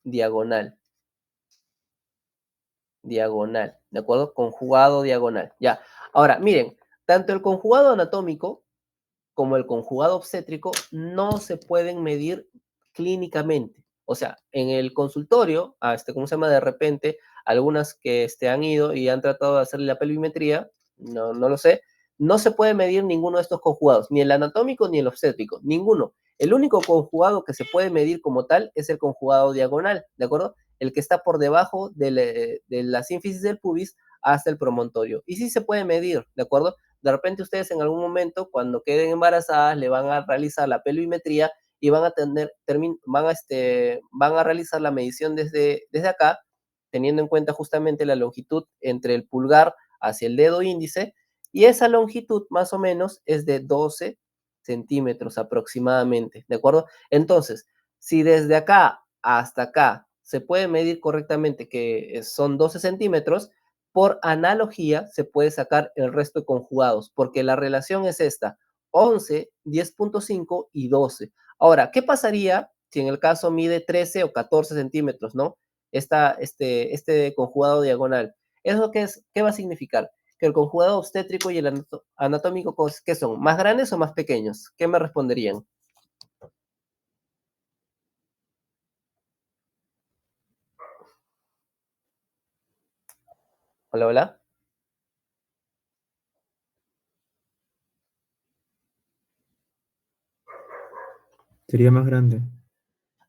diagonal. Diagonal, ¿de acuerdo? Conjugado diagonal, ya. Ahora, miren, tanto el conjugado anatómico como el conjugado obstétrico no se pueden medir clínicamente. O sea, en el consultorio, ¿cómo se llama? De repente, algunas que han ido y han tratado de hacerle la pelvimetría, no lo sé, no se puede medir ninguno de estos conjugados, ni el anatómico ni el obstétrico, ninguno. El único conjugado que se puede medir como tal es el conjugado diagonal, ¿de acuerdo? El que está por debajo de la sínfisis del pubis hasta el promontorio. Y sí se puede medir, ¿de acuerdo? De repente ustedes en algún momento, cuando queden embarazadas, le van a realizar la pelvimetría y van a realizar la medición desde acá, teniendo en cuenta justamente la longitud entre el pulgar hacia el dedo índice, y esa longitud más o menos es de 12 centímetros aproximadamente, ¿de acuerdo? Entonces, si desde acá hasta acá se puede medir correctamente que son 12 centímetros, por analogía se puede sacar el resto de conjugados, porque la relación es esta, 11, 10.5 y 12. Ahora, ¿qué pasaría si en el caso mide 13 o 14 centímetros, no? este conjugado diagonal. ¿Eso qué va a significar? Que el conjugado obstétrico y el anatómico, ¿qué son? ¿Más grandes o más pequeños? ¿Qué me responderían? Hola, hola. Sería más grande.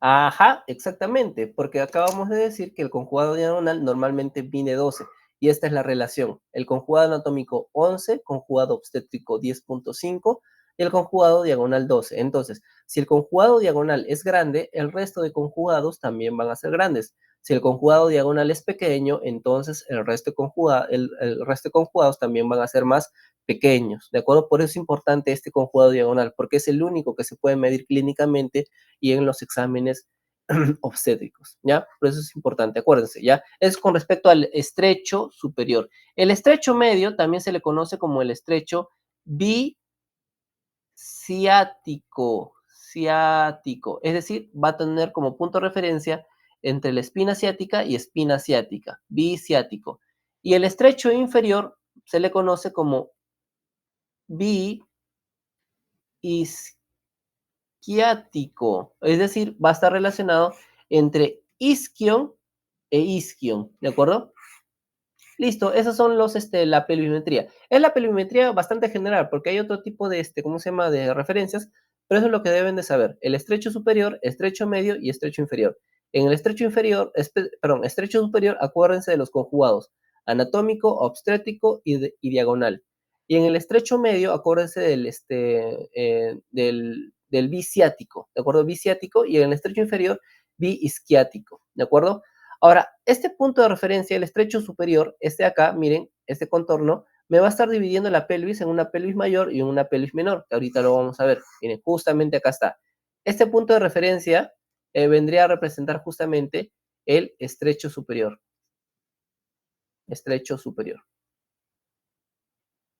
Ajá, exactamente, porque acabamos de decir que el conjugado diagonal normalmente mide 12, y esta es la relación. El conjugado anatómico 11, conjugado obstétrico 10.5 y el conjugado diagonal 12. Entonces, si el conjugado diagonal es grande, el resto de conjugados también van a ser grandes. Si el conjugado diagonal es pequeño, entonces el resto de conjugados también van a ser más pequeños, ¿de acuerdo? Por eso es importante este conjugado diagonal, porque es el único que se puede medir clínicamente y en los exámenes obstétricos, ¿ya? Por eso es importante, acuérdense, ¿ya? Es con respecto al estrecho superior. El estrecho medio también se le conoce como el estrecho biciático, es decir, va a tener como punto de referencia entre la espina ciática y espina ciática, biciático. Y el estrecho inferior se le conoce como isquiático, es decir, va a estar relacionado entre isquion e isquion, ¿de acuerdo? Listo, esos son la pelvimetría. Es la pelvimetría bastante general, porque hay otro tipo de, ¿cómo se llama?, de referencias, pero eso es lo que deben de saber. El estrecho superior, estrecho medio y estrecho inferior. En el estrecho inferior, estrecho superior, acuérdense de los conjugados, anatómico, obstétrico y diagonal. Y en el estrecho medio, acuérdense del biciático, ¿de acuerdo? Biciático, y en el estrecho inferior, biisquiático, ¿de acuerdo? Ahora, este punto de referencia, el estrecho superior, este acá, miren, este contorno, me va a estar dividiendo la pelvis en una pelvis mayor y en una pelvis menor, que ahorita lo vamos a ver. Miren, justamente acá está. Este punto de referencia vendría a representar justamente el estrecho superior. Estrecho superior.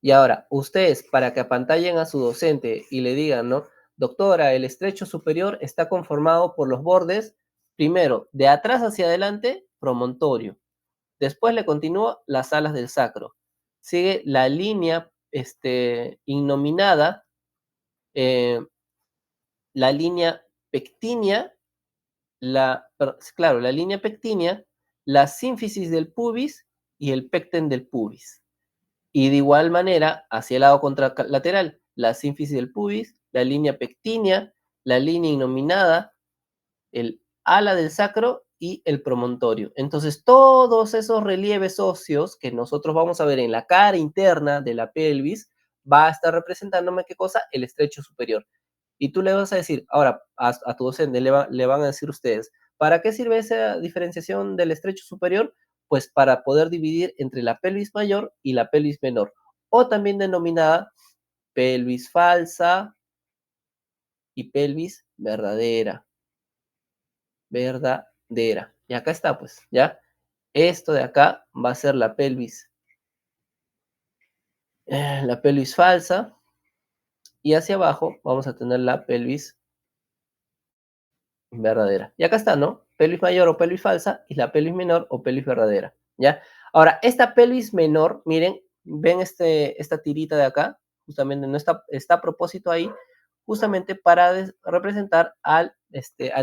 Y ahora, ustedes, para que apantallen a su docente y le digan, ¿no? Doctora, el estrecho superior está conformado por los bordes, primero, de atrás hacia adelante, promontorio. Después le continúa las alas del sacro. Sigue la línea innominada, la línea pectínea, la línea pectínea, la sínfisis del pubis y el pecten del pubis. Y de igual manera, hacia el lado contralateral, la sínfisis del pubis, la línea pectínea, la línea innominada, el ala del sacro y el promontorio. Entonces, todos esos relieves óseos que nosotros vamos a ver en la cara interna de la pelvis, va a estar representándome, ¿qué cosa? El estrecho superior. Y tú le vas a decir, ahora, a tu docente le van a decir ustedes, ¿para qué sirve esa diferenciación del estrecho superior? Pues para poder dividir entre la pelvis mayor y la pelvis menor, o también denominada pelvis falsa y pelvis verdadera. Verdadera. Y acá está, pues, ¿ya? Esto de acá va a ser la pelvis falsa, y hacia abajo vamos a tener la pelvis verdadera. Y acá está, ¿no? Pelvis mayor o pelvis falsa y la pelvis menor o pelvis verdadera, ¿ya? Ahora, esta pelvis menor, miren, ven esta tirita de acá, justamente no está a propósito ahí, justamente para representar al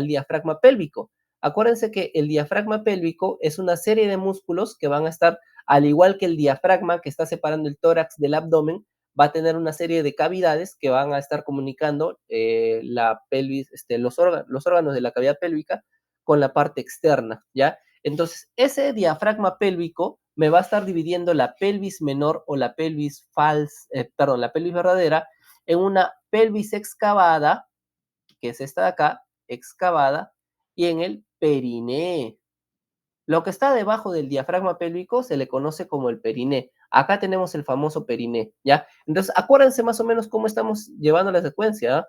diafragma pélvico. Acuérdense que el diafragma pélvico es una serie de músculos que van a estar, al igual que el diafragma que está separando el tórax del abdomen, va a tener una serie de cavidades que van a estar comunicando la pelvis, los órganos de la cavidad pélvica con la parte externa, ¿ya? Entonces, ese diafragma pélvico me va a estar dividiendo la pelvis menor o la pelvis la pelvis verdadera en una pelvis excavada, que es esta de acá, excavada, y en el periné. Lo que está debajo del diafragma pélvico se le conoce como el periné. Acá tenemos el famoso periné, ¿ya? Entonces, acuérdense más o menos cómo estamos llevando la secuencia, ¿eh?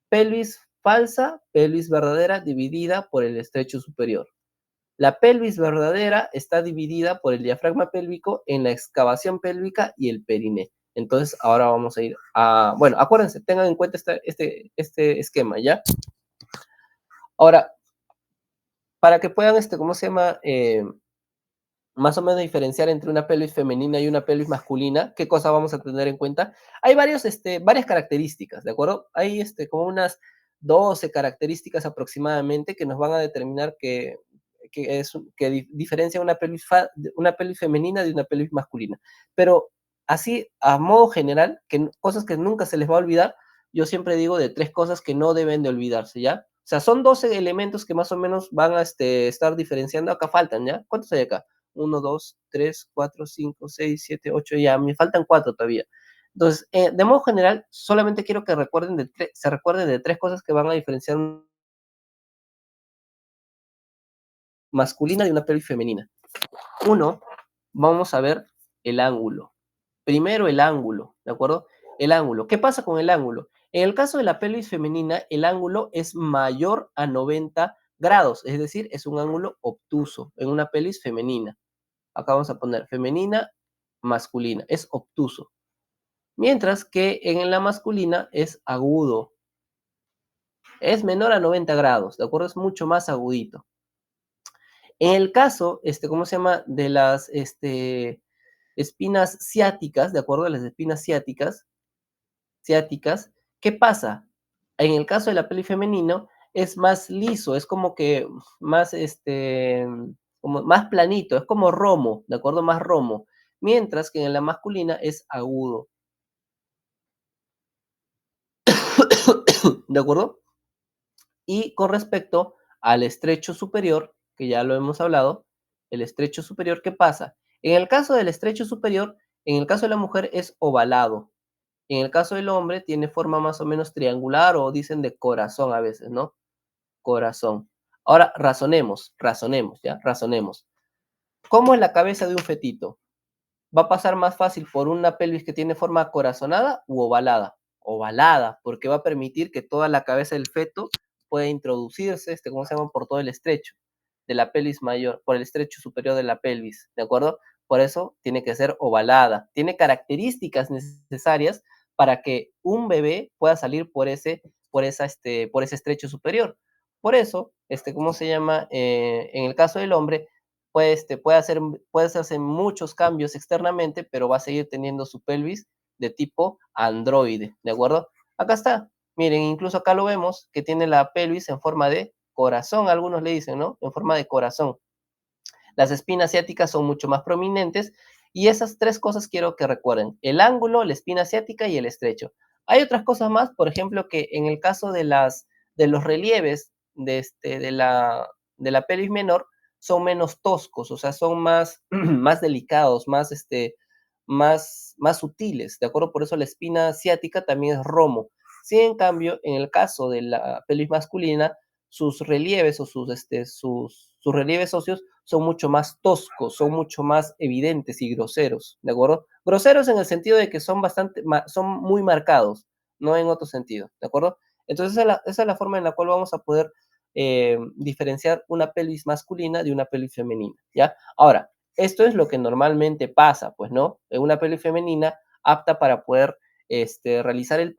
Pelvis falsa, pelvis verdadera, dividida por el estrecho superior. La pelvis verdadera está dividida por el diafragma pélvico en la excavación pélvica y el periné. Entonces, ahora vamos a ir a... Bueno, acuérdense, tengan en cuenta este esquema, ¿ya? Ahora, para que puedan, ¿cómo se llama? Más o menos diferenciar entre una pelvis femenina y una pelvis masculina, ¿qué cosa vamos a tener en cuenta? Hay varias características, ¿de acuerdo? Hay como unas 12 características aproximadamente que nos van a determinar que diferencia una pelvis femenina de una pelvis masculina. Pero así, a modo general, cosas que nunca se les va a olvidar, yo siempre digo de 3 cosas que no deben de olvidarse, ¿ya? O sea, son 12 elementos que más o menos van a estar diferenciando. Acá faltan, ¿ya? ¿Cuántos hay acá? 1, 2, 3, 4, 5, 6, 7, 8, ya, me faltan 4 todavía. Entonces, de modo general, solamente quiero que se recuerden de 3 cosas que van a diferenciar masculina de una pelvis femenina. Uno, vamos a ver el ángulo. Primero el ángulo, ¿de acuerdo? El ángulo. ¿Qué pasa con el ángulo? En el caso de la pelvis femenina, el ángulo es mayor a 90 grados, es decir, es un ángulo obtuso en una pelvis femenina. Acá vamos a poner femenina, masculina, es obtuso. Mientras que en la masculina es agudo. Es menor a 90 grados, ¿de acuerdo? Es mucho más agudito. En el caso, ¿cómo se llama? De las espinas ciáticas, ¿de acuerdo? Las espinas ciáticas, ¿qué pasa? En el caso de la pelvis femenino es más liso, es como que más, como más planito, es como romo, ¿de acuerdo? Más romo. Mientras que en la masculina es agudo. ¿De acuerdo? Y con respecto al estrecho superior, que ya lo hemos hablado, el estrecho superior, ¿qué pasa? En el caso del estrecho superior, en el caso de la mujer es ovalado. En el caso del hombre tiene forma más o menos triangular o dicen de corazón a veces, ¿no? Corazón. Ahora razonemos, ¿ya? Razonemos. ¿Cómo es la cabeza de un fetito? ¿Va a pasar más fácil por una pelvis que tiene forma corazonada u ovalada? Ovalada, porque va a permitir que toda la cabeza del feto pueda introducirse, ¿cómo se llama? Por todo el estrecho de la pelvis mayor, por el estrecho superior de la pelvis, ¿de acuerdo? Por eso tiene que ser ovalada. Tiene características necesarias para que un bebé pueda salir por ese estrecho superior. Por eso, ¿cómo se llama? En el caso del hombre, pues, puede hacerse muchos cambios externamente, pero va a seguir teniendo su pelvis de tipo androide, ¿de acuerdo? Acá está. Miren, incluso acá lo vemos que tiene la pelvis en forma de corazón, algunos le dicen, ¿no? En forma de corazón. Las espinas ciáticas son mucho más prominentes y esas 3 cosas quiero que recuerden: el ángulo, la espina ciática y el estrecho. Hay otras cosas más, por ejemplo, que en el caso de los relieves de la pelvis menor son menos toscos, o sea, son más, más delicados, más sutiles, ¿de acuerdo? Por eso la espina ciática también es romo. Sí, en cambio, en el caso de la pelvis masculina, sus relieves o sus relieves óseos son mucho más toscos, son mucho más evidentes y groseros, ¿de acuerdo? Groseros en el sentido de que son muy marcados, no en otro sentido, ¿de acuerdo? Entonces esa es la forma en la cual vamos a poder diferenciar una pelvis masculina de una pelvis femenina, ¿ya? Ahora, esto es lo que normalmente pasa, pues, ¿no? En una pelvis femenina apta para poder realizar un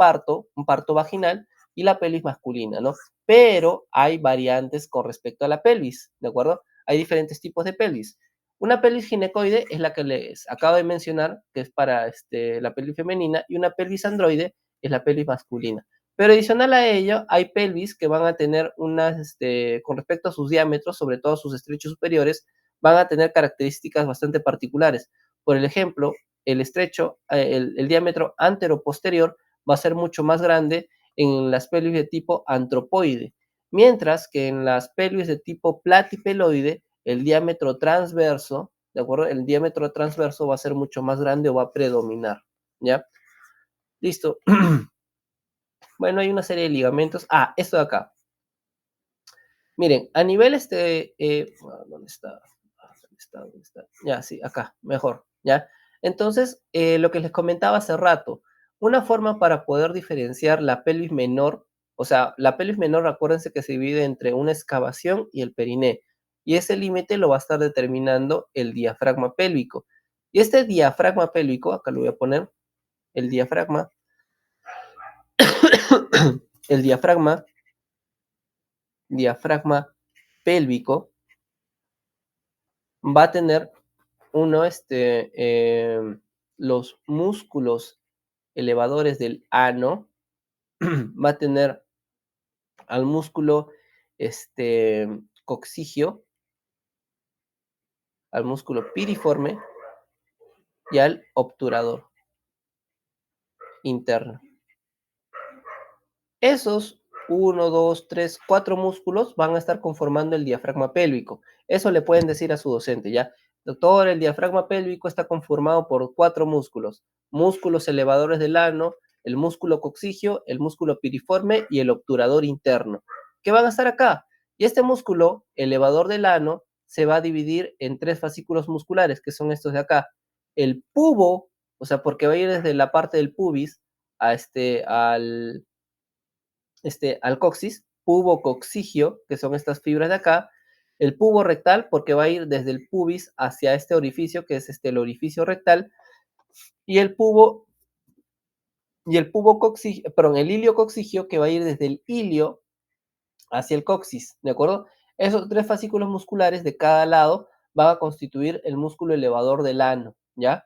parto vaginal, y la pelvis masculina, ¿no? Pero hay variantes con respecto a la pelvis, ¿de acuerdo? Hay diferentes tipos de pelvis. Una pelvis ginecoide es la que les acabo de mencionar, que es para la pelvis femenina, y una pelvis androide es la pelvis masculina. Pero adicional a ello, hay pelvis que van a tener con respecto a sus diámetros, sobre todo sus estrechos superiores, van a tener características bastante particulares. Por el ejemplo, el diámetro antero-posterior va a ser mucho más grande en las pelvis de tipo antropoide, mientras que en las pelvis de tipo platipeloide, el diámetro transverso, ¿de acuerdo? El diámetro transverso va a ser mucho más grande o va a predominar, ¿ya? Listo. Bueno, hay una serie de ligamentos. Esto de acá. Miren, a nivel ¿dónde está? ¿Dónde está? Ya, sí, acá, mejor, ¿ya? Entonces, lo que les comentaba hace rato, una forma para poder diferenciar la pelvis menor, o sea, la pelvis menor, acuérdense que se divide entre una excavación y el periné, y ese límite lo va a estar determinando el diafragma pélvico. Y este diafragma pélvico, acá lo voy a poner, el diafragma, el diafragma pélvico va a tener los músculos elevadores del ano, va a tener al músculo coccigio, al músculo piriforme y al obturador interno. Esos 1, 2, 3, 4 músculos van a estar conformando el diafragma pélvico. Eso le pueden decir a su docente, ¿ya? Doctor, el diafragma pélvico está conformado por 4 músculos. Músculos elevadores del ano, el músculo coccigio, el músculo piriforme y el obturador interno. ¿Qué van a estar acá? Y este músculo elevador del ano se va a dividir en 3 fascículos musculares, que son estos de acá. El pubo, o sea, porque va a ir desde la parte del pubis a al coxis, pubo coccigio, que son estas fibras de acá, el pubo rectal, porque va a ir desde el pubis hacia este orificio, que es el orificio rectal, y el coccigio, perdón, el ilio coccigio, que va a ir desde el ilio hacia el coxis, ¿de acuerdo? Esos 3 fascículos musculares de cada lado van a constituir el músculo elevador del ano, ¿ya?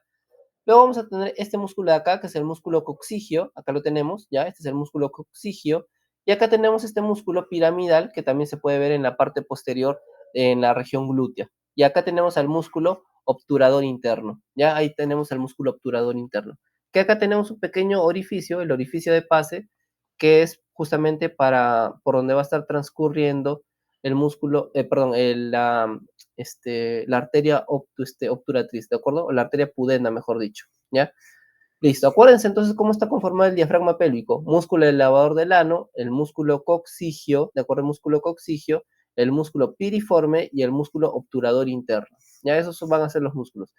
Luego vamos a tener este músculo de acá, que es el músculo coccigio, acá lo tenemos, ¿ya? Este es el músculo coccigio, y acá tenemos este músculo piramidal, que también se puede ver en la parte posterior, en la región glútea. Y acá tenemos al músculo obturador interno, ¿ya? Ahí tenemos el músculo obturador interno. Que acá tenemos un pequeño orificio, el orificio de pase, que es justamente por donde va a estar transcurriendo el músculo, la arteria obturatriz, ¿de acuerdo? O la arteria pudenda, mejor dicho, ¿ya? Listo, acuérdense entonces cómo está conformado el diafragma pélvico. Músculo elevador del ano, el músculo coccigio, ¿de acuerdo? El músculo coccigio, el músculo piriforme y el músculo obturador interno. Ya esos van a ser los músculos.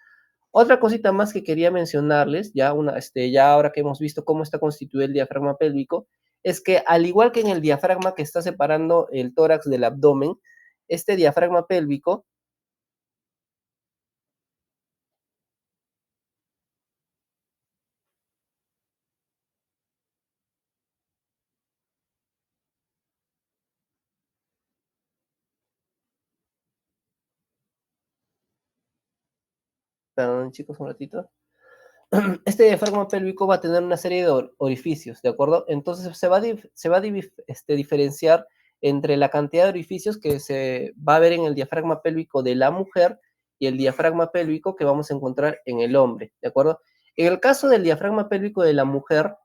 Otra cosita más que quería mencionarles, ya ahora que hemos visto cómo está constituido el diafragma pélvico, es que al igual que en el diafragma que está separando el tórax del abdomen, este diafragma pélvico perdón chicos un ratito, este diafragma pélvico va a tener una serie de orificios, ¿de acuerdo? Entonces se va a diferenciar entre la cantidad de orificios que se va a ver en el diafragma pélvico de la mujer y el diafragma pélvico que vamos a encontrar en el hombre, ¿de acuerdo? En el caso del diafragma pélvico de la mujer,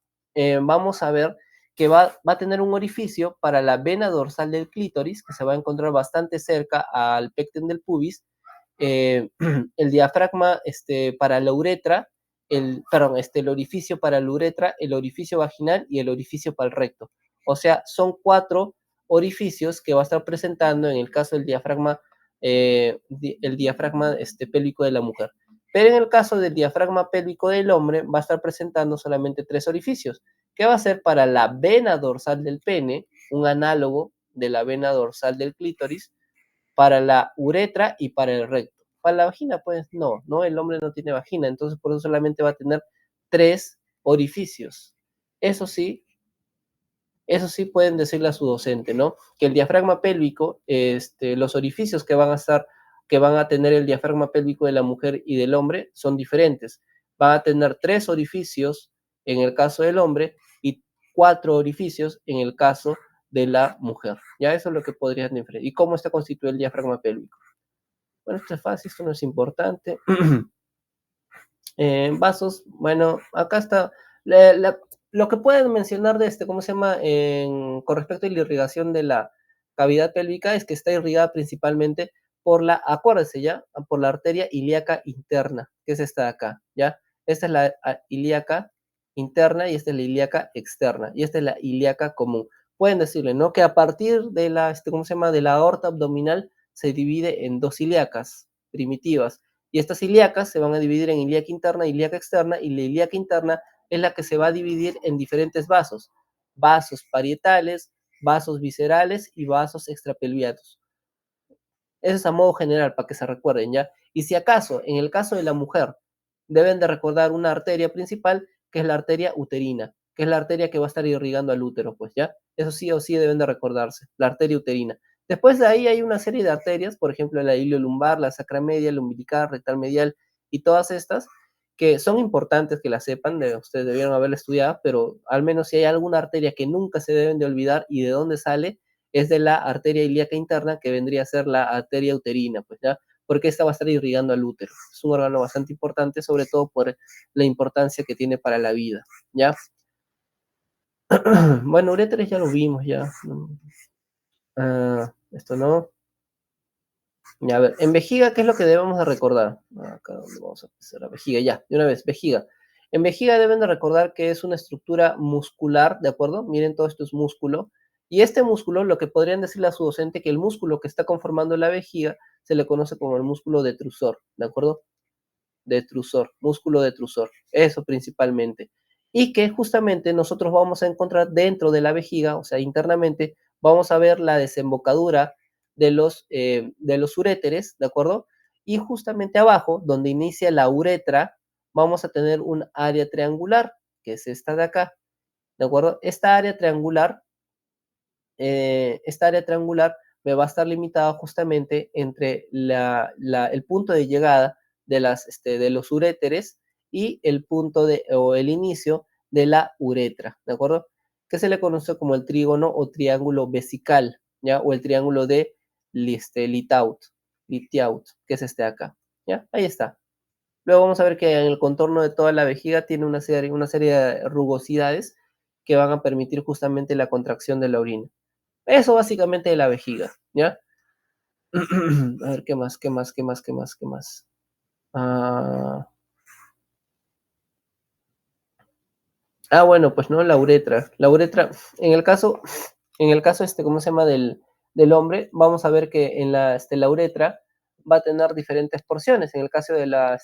vamos a ver que va a tener un orificio para la vena dorsal del clítoris, que se va a encontrar bastante cerca al pecten del pubis, el diafragma para la uretra, el orificio para la uretra, el orificio vaginal y el orificio para el recto. O sea, son 4 orificios que va a estar presentando en el caso del diafragma, pélvico de la mujer. Pero en el caso del diafragma pélvico del hombre va a estar presentando solamente 3 orificios, que va a ser para la vena dorsal del pene, un análogo de la vena dorsal del clítoris, para la uretra y para el recto. Para la vagina, pues no, el hombre no tiene vagina, entonces por eso solamente va a tener 3 orificios. Eso sí pueden decirle a su docente, ¿no? Que el diafragma pélvico, los orificios que van a tener el diafragma pélvico de la mujer y del hombre son diferentes. Van a tener 3 orificios en el caso del hombre y 4 orificios en el caso de la mujer. Ya eso es lo que podrían diferenciar. ¿Y cómo está constituido el diafragma pélvico? Bueno, esto es fácil, esto no es importante. Vasos, bueno, acá está. Lo que pueden mencionar de ¿cómo se llama? Con respecto a la irrigación de la cavidad pélvica es que está irrigada principalmente acuérdense ya, por la arteria ilíaca interna, que es esta de acá, ¿ya? Esta es la ilíaca interna y esta es la ilíaca externa, y esta es la ilíaca común. Pueden decirle, ¿no? Que a partir de ¿cómo se llama? De la aorta abdominal se divide en 2 ilíacas primitivas, y estas ilíacas se van a dividir en ilíaca interna e ilíaca externa, y la ilíaca interna es la que se va a dividir en diferentes vasos parietales, vasos viscerales y vasos extrapelvianos. Eso es a modo general, para que se recuerden, ¿ya? Y si acaso, en el caso de la mujer, deben de recordar una arteria principal, que es la arteria uterina, que es la arteria que va a estar irrigando al útero, pues, ¿ya? Eso sí o sí deben de recordarse, la arteria uterina. Después de ahí hay una serie de arterias, por ejemplo, la iliolumbar, la sacramedia, la umbilical, rectal medial y todas estas, que son importantes que la sepan, ustedes debieron haberla estudiado, pero al menos si hay alguna arteria que nunca se deben de olvidar y de dónde sale, es de la arteria ilíaca interna, que vendría a ser la arteria uterina, pues ya, porque esta va a estar irrigando al útero. Es un órgano bastante importante, sobre todo por la importancia que tiene para la vida, ¿ya? Bueno, uréteres ya lo vimos, ya. Esto no. Ya, a ver, en vejiga, ¿qué es lo que debemos de recordar? Acá donde vamos a empezar, la vejiga, ya, de una vez, vejiga. En vejiga deben de recordar que es una estructura muscular, ¿de acuerdo? Miren, todo esto es músculo. Y este músculo, lo que podrían decirle a su docente, que el músculo que está conformando la vejiga se le conoce como el músculo detrusor, ¿de acuerdo? Detrusor, músculo detrusor, eso principalmente. Y que justamente nosotros vamos a encontrar dentro de la vejiga, o sea, internamente, vamos a ver la desembocadura de los uréteres, ¿de acuerdo? Y justamente abajo, donde inicia la uretra, vamos a tener un área triangular, que es esta de acá, ¿de acuerdo? Esta área triangular me va a estar limitada justamente entre el punto de llegada de los uréteres y el punto o el inicio de la uretra, ¿de acuerdo? Que se le conoce como el trígono o triángulo vesical, ¿ya? O el triángulo de Litaut, que es este de acá, ¿ya? Ahí está. Luego vamos a ver que en el contorno de toda la vejiga tiene una serie de rugosidades que van a permitir justamente la contracción de la orina. Eso básicamente de la vejiga, ¿ya? A ver, ¿qué más? Bueno, pues no, la uretra. La uretra, en el caso, ¿cómo se llama? Del hombre, vamos a ver que en la uretra va a tener diferentes porciones. En el caso de la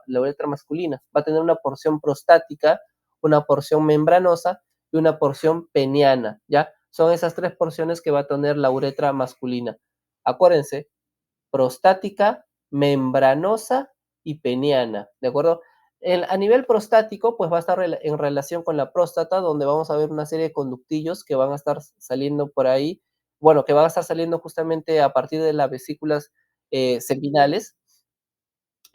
uretra masculina, va a tener una porción prostática, una porción membranosa y una porción peniana, ¿ya? Son esas tres porciones que va a tener la uretra masculina. Acuérdense, prostática, membranosa y peniana, ¿de acuerdo? A nivel prostático, pues va a estar en relación con la próstata, donde vamos a ver una serie de conductillos que van a estar saliendo por ahí, bueno, que van a estar saliendo justamente a partir de las vesículas seminales,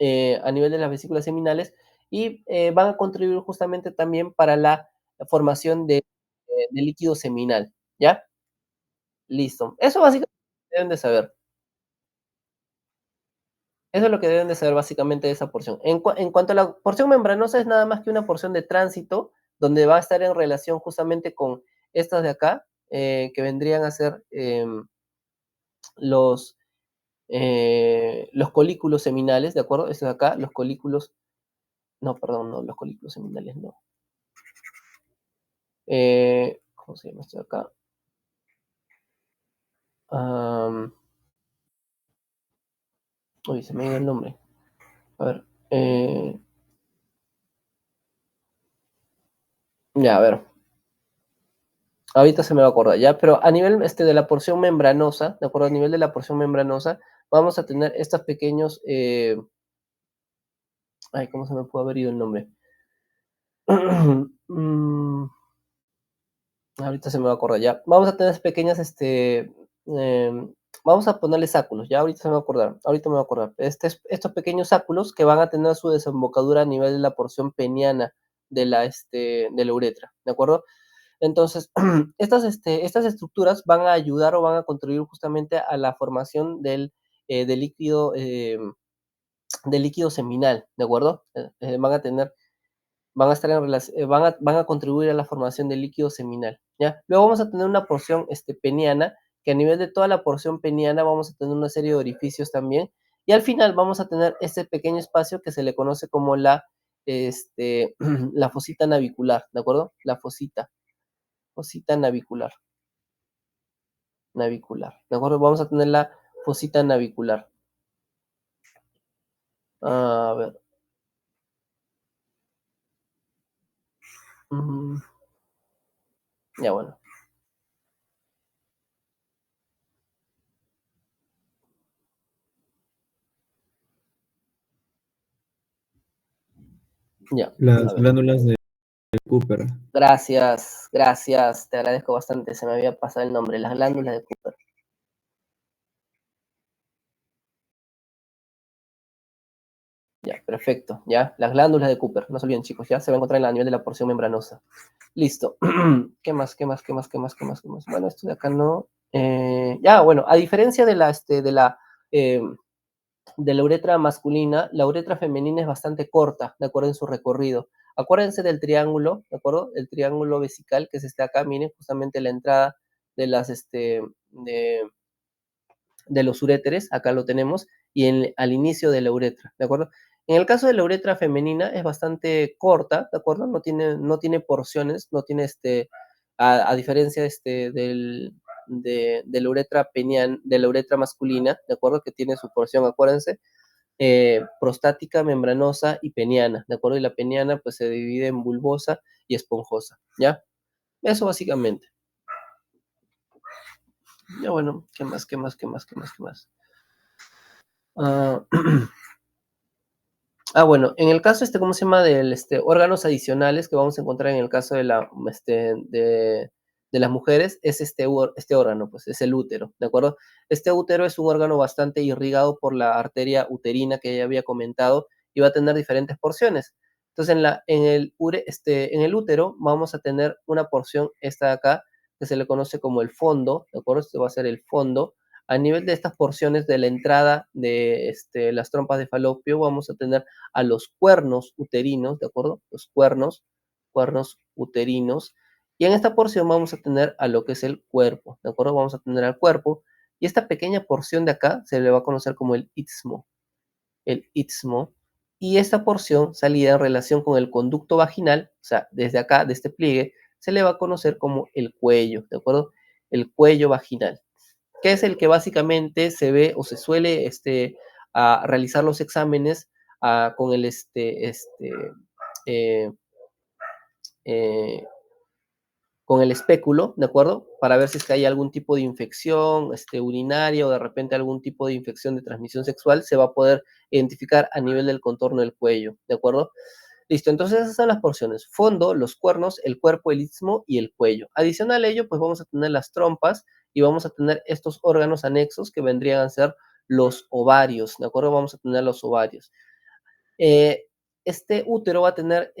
a nivel de las vesículas seminales, y van a contribuir justamente también para la formación de líquido seminal, ¿ya? Listo. Eso básicamente deben de saber. Eso es lo que deben de saber básicamente de esa porción. En cuanto a la porción membranosa, es nada más que una porción de tránsito, donde va a estar en relación justamente con estas de acá, que vendrían a ser los colículos seminales, ¿de acuerdo? Estos de acá, los colículos, no, perdón, no, los colículos seminales no. ¿Cómo se llama esto de acá? Uy, se me ha ido el nombre. A ver. Ya, a ver. Ahorita se me va a acordar, ¿ya? Pero a nivel de la porción membranosa, ¿de acuerdo? A nivel de la porción membranosa, vamos a tener estos pequeños. ¿Cómo se me puede haber ido el nombre? Ahorita se me va a acordar, ¿ya? Vamos a tener pequeñas, vamos a ponerle sáculos, ¿ya? Ahorita se me va a acordar, ahorita me va a acordar. Estos pequeños sáculos que van a tener su desembocadura a nivel de la porción peniana de la uretra, ¿de acuerdo? Entonces, estas estructuras van a ayudar o van a contribuir justamente a la formación del líquido seminal, ¿de acuerdo? Van a estar van a contribuir a la formación del líquido seminal, ¿ya? Luego vamos a tener una porción peniana, que a nivel de toda la porción peniana vamos a tener una serie de orificios también, y al final vamos a tener este pequeño espacio que se le conoce como la fosita navicular, ¿de acuerdo? La fosita navicular, ¿de acuerdo? Vamos a tener la fosita navicular. A ver. Ya, bueno. Ya. Las glándulas de Cooper. Gracias, te agradezco bastante, se me había pasado el nombre, las glándulas de Cooper. Ya, perfecto, ya. Las glándulas de Cooper, no se olviden, chicos, ya se va a encontrar en a nivel de la porción membranosa. Listo. ¿Qué más? Bueno, esto de acá no. Ya, bueno, a diferencia de la uretra masculina, la uretra femenina es bastante corta, ¿de acuerdo? En su recorrido. Acuérdense del triángulo, ¿de acuerdo? El triángulo vesical, que es este acá, miren, justamente la entrada de las, de los uréteres, acá lo tenemos, y al inicio de la uretra, ¿de acuerdo? En el caso de la uretra femenina es bastante corta, ¿de acuerdo? No tiene porciones, no tiene a diferencia de la uretra de la uretra masculina, ¿de acuerdo? Que tiene su porción, acuérdense, prostática, membranosa y peniana, ¿de acuerdo? Y la peniana pues se divide en bulbosa y esponjosa, ¿ya? Eso básicamente. Ya bueno, ¿qué más? Bueno, en el caso ¿cómo se llama? Del órganos adicionales que vamos a encontrar en el caso de las mujeres, es este órgano, pues es el útero, ¿de acuerdo? Este útero es un órgano bastante irrigado por la arteria uterina que ya había comentado y va a tener diferentes porciones. Entonces, en el útero vamos a tener una porción, esta de acá, que se le conoce como el fondo, ¿de acuerdo? Este va a ser el fondo. A nivel de estas porciones de la entrada de las trompas de falopio, vamos a tener a los cuernos uterinos, ¿de acuerdo? Los cuernos uterinos. Y en esta porción vamos a tener a lo que es el cuerpo, ¿de acuerdo? Vamos a tener al cuerpo. Y esta pequeña porción de acá se le va a conocer como el istmo. El istmo. Y esta porción salida en relación con el conducto vaginal, o sea, desde acá, de este pliegue, se le va a conocer como el cuello, ¿de acuerdo? El cuello vaginal, que es el que básicamente se ve o se suele a realizar los exámenes con el eh, eh, con el espéculo, ¿de acuerdo? Para ver si es que hay algún tipo de infección urinaria o de repente algún tipo de infección de transmisión sexual, se va a poder identificar a nivel del contorno del cuello, ¿de acuerdo? Listo, entonces esas son las porciones: fondo, los cuernos, el cuerpo, el istmo y el cuello. Adicional a ello, pues vamos a tener las trompas y vamos a tener estos órganos anexos que vendrían a ser los ovarios, ¿de acuerdo? Vamos a tener los ovarios. Este útero va a tener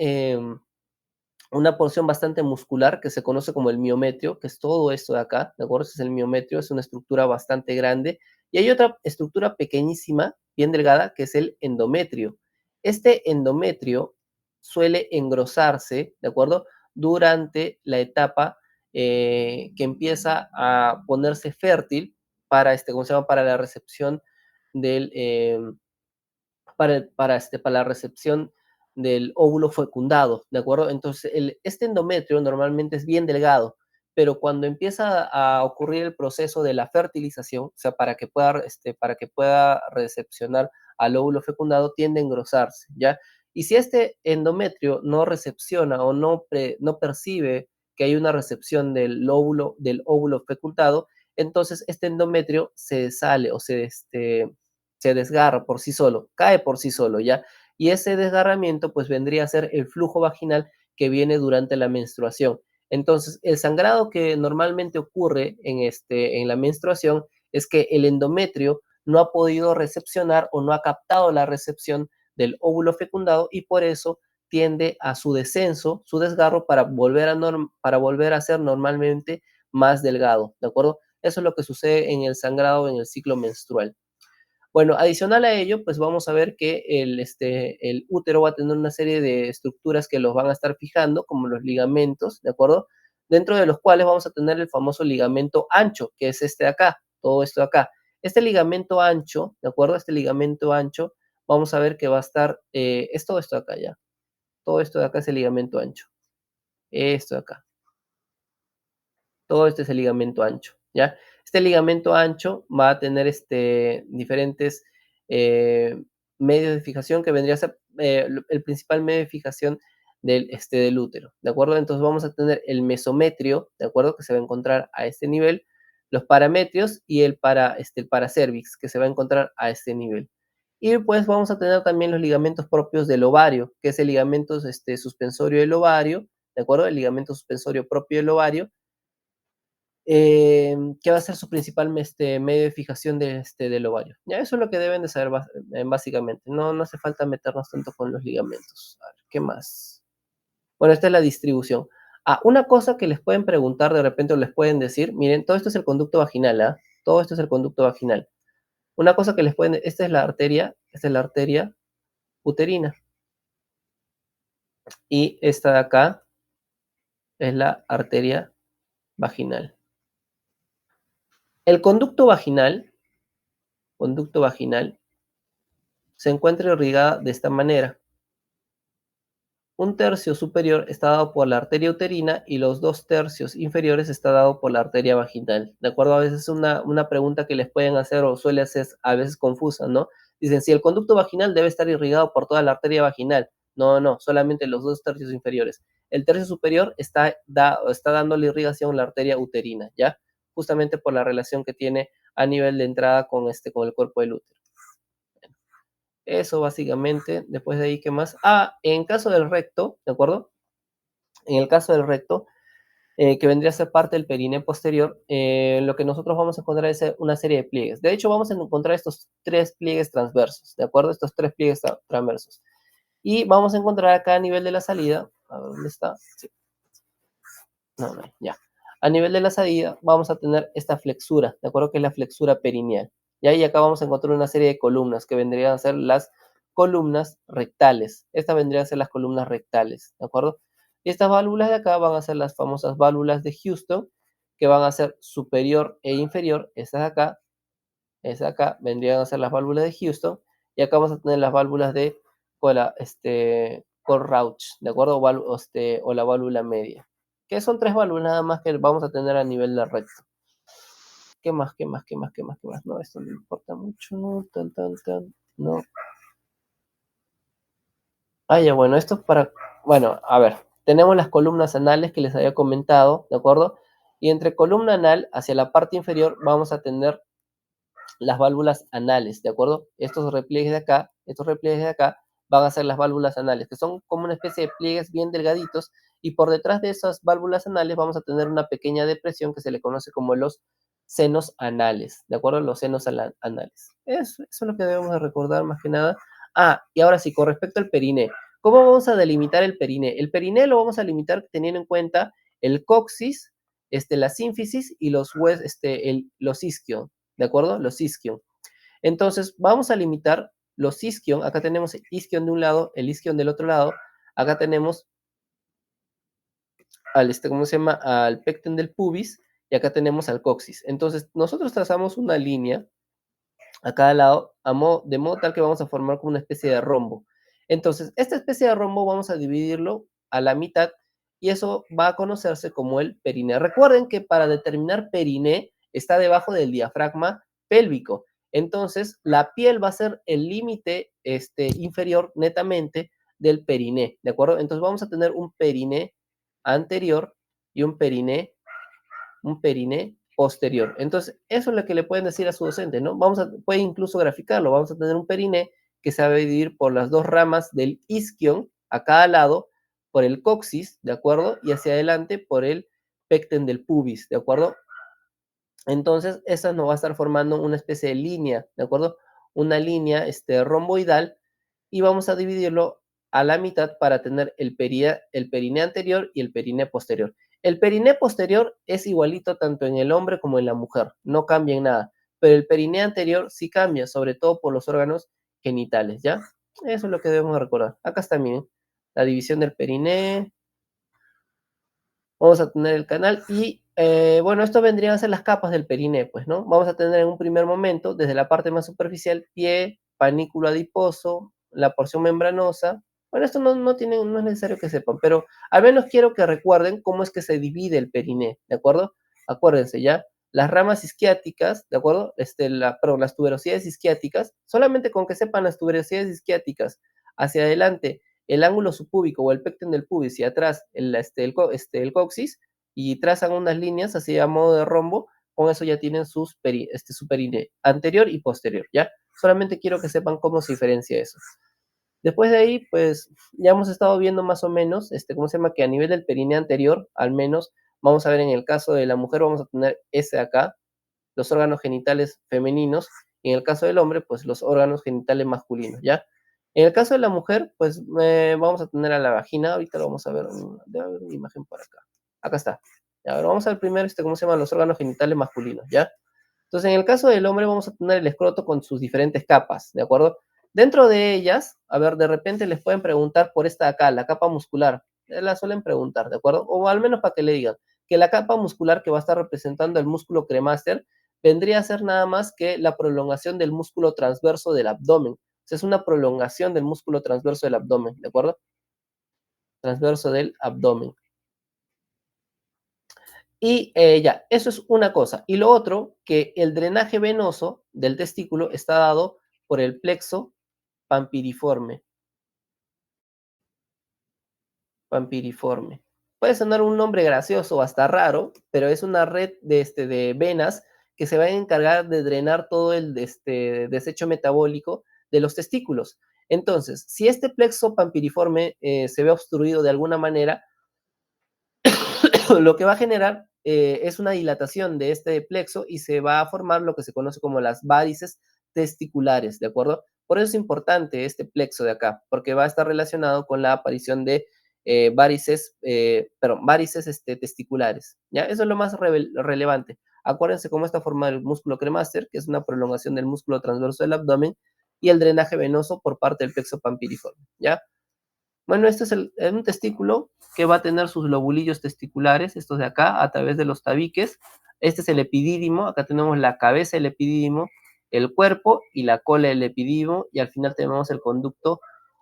una porción bastante muscular que se conoce como el miometrio, que es todo esto de acá, ¿de acuerdo? Ese es el miometrio, es una estructura bastante grande. Y hay otra estructura pequeñísima, bien delgada, que es el endometrio. Este endometrio suele engrosarse, ¿de acuerdo? Durante la etapa que empieza a ponerse fértil para, ¿cómo se llama? Para la recepción del, para la recepción del óvulo fecundado, ¿de acuerdo? Entonces, este endometrio normalmente es bien delgado, pero cuando empieza a ocurrir el proceso de la fertilización, o sea, para que pueda recepcionar al óvulo fecundado, tiende a engrosarse, ¿ya? Y si este endometrio no recepciona o no percibe que hay una recepción del óvulo fecundado, entonces este endometrio se sale o se desgarra por sí solo, cae por sí solo, ¿ya? Y ese desgarramiento pues vendría a ser el flujo vaginal que viene durante la menstruación. Entonces, el sangrado que normalmente ocurre en la menstruación es que el endometrio no ha podido recepcionar o no ha captado la recepción del óvulo fecundado y por eso tiende a su descenso, su desgarro para volver a ser normalmente más delgado, ¿de acuerdo? Eso es lo que sucede en el sangrado en el ciclo menstrual. Bueno, adicional a ello, pues vamos a ver que el útero va a tener una serie de estructuras que los van a estar fijando, como los ligamentos, ¿de acuerdo? Dentro de los cuales vamos a tener el famoso ligamento ancho, que es este de acá, todo esto de acá. Este ligamento ancho, ¿de acuerdo? Este ligamento ancho, vamos a ver que va a estar, es todo esto de acá ya. Todo esto de acá es el ligamento ancho. Esto de acá. Todo este es el ligamento ancho, ¿ya? Este ligamento ancho va a tener diferentes medios de fijación que vendría a ser el principal medio de fijación del útero, ¿de acuerdo? Entonces vamos a tener el mesometrio, ¿de acuerdo? Que se va a encontrar a este nivel, los parametrios y el paracervix, que se va a encontrar a este nivel. Y pues vamos a tener también los ligamentos propios del ovario, que es el ligamento suspensorio del ovario, ¿de acuerdo? El ligamento suspensorio propio del ovario, que va a ser su principal medio de fijación del ovario. Ya eso es lo que deben de saber básicamente. No hace falta meternos tanto con los ligamentos. A ver, ¿qué más? Bueno, esta es la distribución. Una cosa que les pueden preguntar de repente o les pueden decir, miren, todo esto es el conducto vaginal, ¿ah? Todo esto es el conducto vaginal. Una cosa que les pueden, esta es la arteria uterina. Y esta de acá es la arteria vaginal. El conducto vaginal se encuentra irrigada de esta manera. Un tercio superior está dado por la arteria uterina y los 2/3 inferiores está dado por la arteria vaginal. ¿De acuerdo? A veces una pregunta que les pueden hacer o suele ser a veces confusa, ¿no? Dicen, si el conducto vaginal debe estar irrigado por toda la arteria vaginal. No, solamente los 2/3 inferiores. El tercio superior está dando la irrigación a la arteria uterina, ¿ya? Justamente por la relación que tiene a nivel de entrada con el cuerpo del útero. Eso básicamente, después de ahí, ¿qué más? En caso del recto, ¿de acuerdo? En el caso del recto, que vendría a ser parte del perine posterior, lo que nosotros vamos a encontrar es una serie de pliegues. De hecho, vamos a encontrar estos 3 pliegues transversos, ¿de acuerdo? Estos 3 pliegues transversos. Y vamos a encontrar acá a nivel de la salida, a ver, ¿dónde está? Sí. No, ya. A nivel de la salida vamos a tener esta flexura, ¿de acuerdo? Que es la flexura perineal. Y ahí acá vamos a encontrar una serie de columnas que vendrían a ser las columnas rectales. Estas vendrían a ser las columnas rectales, ¿de acuerdo? Y estas válvulas de acá van a ser las famosas válvulas de Houston, que van a ser superior e inferior. Estas de acá vendrían a ser las válvulas de Houston. Y acá vamos a tener las válvulas de Cole-Rauch, ¿de acuerdo? O la válvula media. Que son 3 válvulas nada más que vamos a tener a nivel del recto. ¿Qué más? No, esto no importa mucho, no, no. Ya, bueno, esto es para, bueno, a ver, tenemos las columnas anales que les había comentado, ¿de acuerdo? Y entre columna anal hacia la parte inferior vamos a tener las válvulas anales, ¿de acuerdo? Estos repliegues de acá van a ser las válvulas anales, que son como una especie de pliegues bien delgaditos, y por detrás de esas válvulas anales vamos a tener una pequeña depresión que se le conoce como los senos anales, ¿de acuerdo? Los senos anales. Eso es lo que debemos de recordar más que nada. Y ahora sí, con respecto al periné, ¿cómo vamos a delimitar el periné? El periné lo vamos a limitar teniendo en cuenta el coxis, la sínfisis y los isquion, ¿de acuerdo? Los isquion. Entonces, vamos a limitar los isquion. Acá tenemos el isquion de un lado, el isquion del otro lado. Acá tenemos ¿cómo se llama? Al pecten del pubis, y acá tenemos al coxis. Entonces, nosotros trazamos una línea a cada lado, de modo tal que vamos a formar como una especie de rombo. Entonces, esta especie de rombo vamos a dividirlo a la mitad, y eso va a conocerse como el periné. Recuerden que para determinar periné está debajo del diafragma pélvico. Entonces, la piel va a ser el límite inferior netamente del periné, ¿de acuerdo? Entonces, vamos a tener un periné anterior y un periné posterior. Entonces, eso es lo que le pueden decir a su docente, ¿no? Puede incluso graficarlo. Vamos a tener un periné que se va a dividir por las 2 ramas del isquion a cada lado, por el coxis, ¿de acuerdo? Y hacia adelante por el pecten del pubis, ¿de acuerdo? Entonces, esa nos va a estar formando una especie de línea, ¿de acuerdo? Una línea romboidal, y vamos a dividirlo a la mitad para tener el periné anterior y el periné posterior. El periné posterior es igualito tanto en el hombre como en la mujer, no cambia en nada, pero el periné anterior sí cambia, sobre todo por los órganos genitales, ¿ya? Eso es lo que debemos recordar. Acá está bien, la división del periné. Vamos a tener el canal y, bueno, esto vendrían a ser las capas del periné, pues, ¿no? Vamos a tener en un primer momento, desde la parte más superficial, pie, panículo adiposo, la porción membranosa. Bueno, esto no es necesario que sepan, pero al menos quiero que recuerden cómo es que se divide el periné, ¿de acuerdo? Acuérdense, ¿ya? Las ramas isquiáticas, ¿de acuerdo? Las tuberosidades isquiáticas, solamente con que sepan las tuberosidades isquiáticas hacia adelante, el ángulo subpúbico o el pecten del pubis y atrás el coxis, y trazan unas líneas así a modo de rombo, con eso ya tienen su periné anterior y posterior, ¿ya? Solamente quiero que sepan cómo se diferencia eso. Después de ahí, pues, ya hemos estado viendo más o menos, ¿cómo se llama? Que a nivel del periné anterior, al menos, Vamos a ver en el caso de la mujer, vamos a tener ese acá, los órganos genitales femeninos, y en el caso del hombre, pues los órganos genitales masculinos, ¿ya? En el caso de la mujer, pues vamos a tener a la vagina, ahorita lo vamos a ver, debe haber una imagen por acá. Acá está. Ya, ahora vamos a ver primero, ¿cómo se llaman los órganos genitales masculinos, ya? Entonces, en el caso del hombre vamos a tener el escroto con sus diferentes capas, ¿de acuerdo? Dentro de ellas, a ver, de repente les pueden preguntar por esta acá, la capa muscular. La suelen preguntar, ¿de acuerdo? O al menos para que le digan que la capa muscular que va a estar representando el músculo cremaster vendría a ser nada más que la prolongación del músculo transverso del abdomen. O sea, es una prolongación del músculo transverso del abdomen, ¿de acuerdo? Transverso del abdomen. Y ya, eso es una cosa. Y lo otro, que el drenaje venoso del testículo está dado por el plexo pampiriforme. Pampiriforme. Puede sonar un nombre gracioso o hasta raro, pero es una red de venas que se va a encargar de drenar todo el desecho metabólico de los testículos. Entonces, si este plexo pampiriforme se ve obstruido de alguna manera, lo que va a generar es una dilatación de este plexo y se va a formar lo que se conoce como las varices testiculares, ¿de acuerdo? Por eso es importante este plexo de acá, porque va a estar relacionado con la aparición de varices testiculares, ¿ya? Eso es lo más relevante. Acuérdense cómo está formado el músculo cremaster, que es una prolongación del músculo transverso del abdomen, y el drenaje venoso por parte del plexo pampiriforme, ¿ya? Bueno, este es un testículo que va a tener sus lobulillos testiculares, estos de acá, a través de los tabiques. Este es el epidídimo, acá tenemos la cabeza del epidídimo, el cuerpo y la cola del epidídimo, y al final tenemos el conducto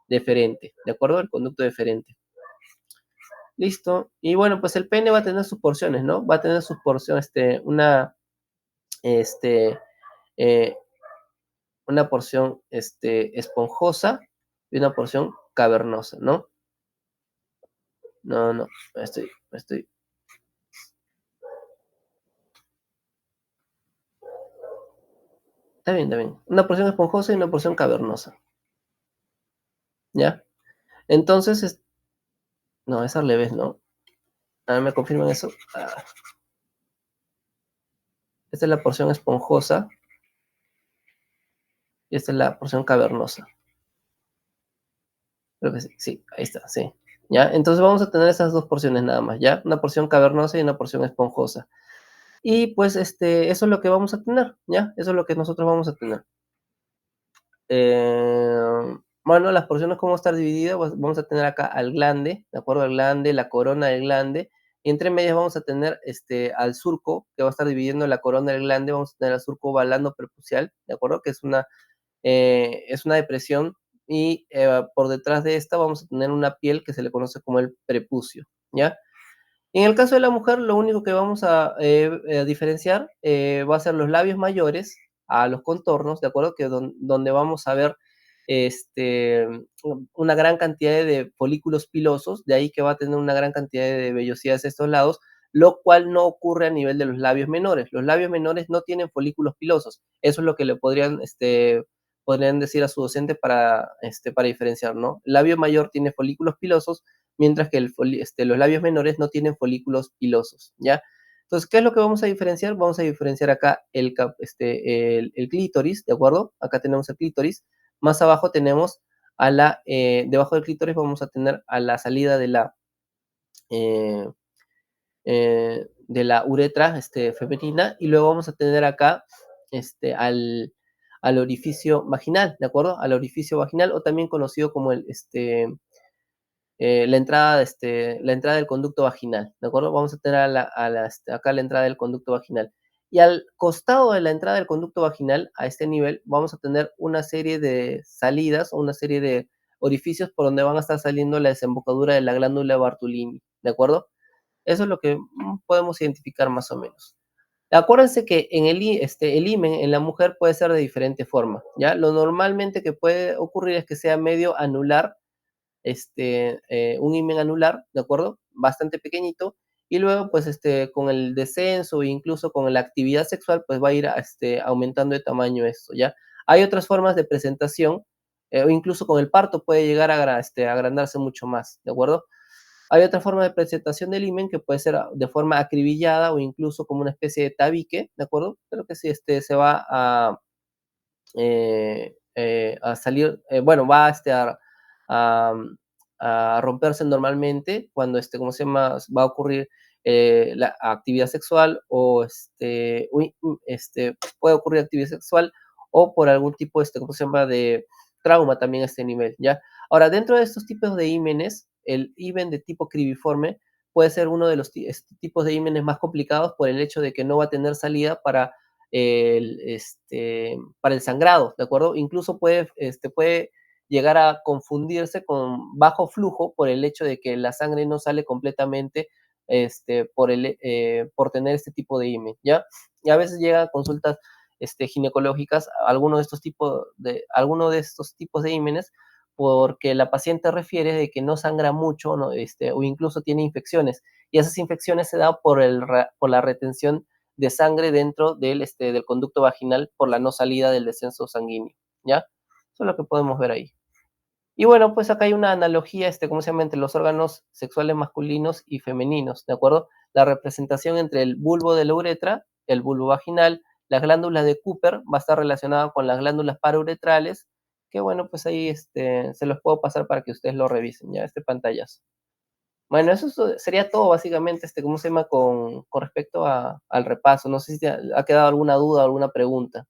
deferente, ¿de acuerdo? El conducto deferente. Listo. Y bueno, pues el pene va a tener sus porciones, ¿no? Va a tener sus porciones, una porción esponjosa y una porción cavernosa, ¿no? No, estoy. Está bien, está bien. Una porción esponjosa y una porción cavernosa. ¿Ya? Entonces, no, es al revés, ¿no? A ver, ¿me confirman eso? Esta es la porción esponjosa y esta es la porción cavernosa. Creo que sí, sí, ahí está, sí. ¿Ya? Entonces vamos a tener esas dos porciones nada más, ¿ya? Una porción cavernosa y una porción esponjosa. Y pues eso es lo que vamos a tener, ¿ya? Eso es lo que nosotros vamos a tener. Bueno, las porciones cómo estar divididas, pues vamos a tener acá al glande, ¿de acuerdo? Al glande, la corona del glande, y entre medias vamos a tener al surco, que va a estar dividiendo la corona del glande, vamos a tener al surco balano prepucial, ¿de acuerdo? Que es una depresión, y por detrás de esta vamos a tener una piel que se le conoce como el prepucio, ¿ya? En el caso de la mujer, lo único que vamos a diferenciar va a ser los labios mayores a los contornos, ¿de acuerdo? Que donde vamos a ver una gran cantidad de folículos pilosos, de ahí que va a tener una gran cantidad de vellosidades a estos lados, lo cual no ocurre a nivel de los labios menores. Los labios menores no tienen folículos pilosos. Eso es lo que le podrían decir a su docente para diferenciar, ¿no? El labio mayor tiene folículos pilosos, mientras que los labios menores no tienen folículos pilosos, ¿ya? Entonces, ¿qué es lo que vamos a diferenciar? Vamos a diferenciar acá el clítoris, ¿de acuerdo? Acá tenemos el clítoris. Más abajo tenemos debajo del clítoris vamos a tener a la salida de la uretra femenina, y luego vamos a tener acá al orificio vaginal, ¿de acuerdo? Al orificio vaginal, o también conocido como la entrada del conducto vaginal, ¿de acuerdo? Vamos a tener acá la entrada del conducto vaginal. Y al costado de la entrada del conducto vaginal, a este nivel, vamos a tener una serie de salidas o una serie de orificios por donde van a estar saliendo la desembocadura de la glándula Bartolini, ¿de acuerdo? Eso es lo que podemos identificar más o menos. Acuérdense que el himen en la mujer puede ser de diferente forma, ¿ya? Lo normalmente que puede ocurrir es que sea medio anular, un himen anular, ¿de acuerdo? Bastante pequeñito, y luego, pues, con el descenso e incluso con la actividad sexual, pues va a ir aumentando de tamaño esto, ¿ya? Hay otras formas de presentación, o incluso con el parto puede llegar a agrandarse mucho más, ¿de acuerdo? Hay otra forma de presentación del himen que puede ser de forma acribillada o incluso como una especie de tabique, ¿de acuerdo? Pero que si se va a salir, bueno, va a, a romperse normalmente cuando, ¿cómo se llama? Va a ocurrir la actividad sexual o puede ocurrir actividad sexual o por algún tipo, ¿cómo se llama? De trauma también a este nivel, ¿ya? Ahora, dentro de estos tipos de ímenes, el ímen de tipo cribiforme puede ser uno de los tipos de ímenes más complicados por el hecho de que no va a tener salida para el sangrado, ¿de acuerdo? Incluso puede llegar a confundirse con bajo flujo por el hecho de que la sangre no sale completamente por tener este tipo de IME, ¿ya? Y a veces llegan consultas ginecológicas, algunos de estos tipos de ímenes, porque la paciente refiere de que no sangra mucho, ¿no? O incluso tiene infecciones, y esas infecciones se dan por la retención de sangre dentro del conducto vaginal por la no salida del descenso sanguíneo, ¿ya? Eso es lo que podemos ver ahí. Y bueno, pues acá hay una analogía, ¿cómo se llama? Entre los órganos sexuales masculinos y femeninos, ¿de acuerdo? La representación entre el bulbo de la uretra, el bulbo vaginal, las glándulas de Cooper va a estar relacionada con las glándulas parauretrales, que bueno, pues ahí se los puedo pasar para que ustedes lo revisen, ¿ya? Pantallazo. Bueno, eso sería todo básicamente, ¿cómo se llama? Con respecto al repaso. No sé si te ha quedado alguna duda o alguna pregunta.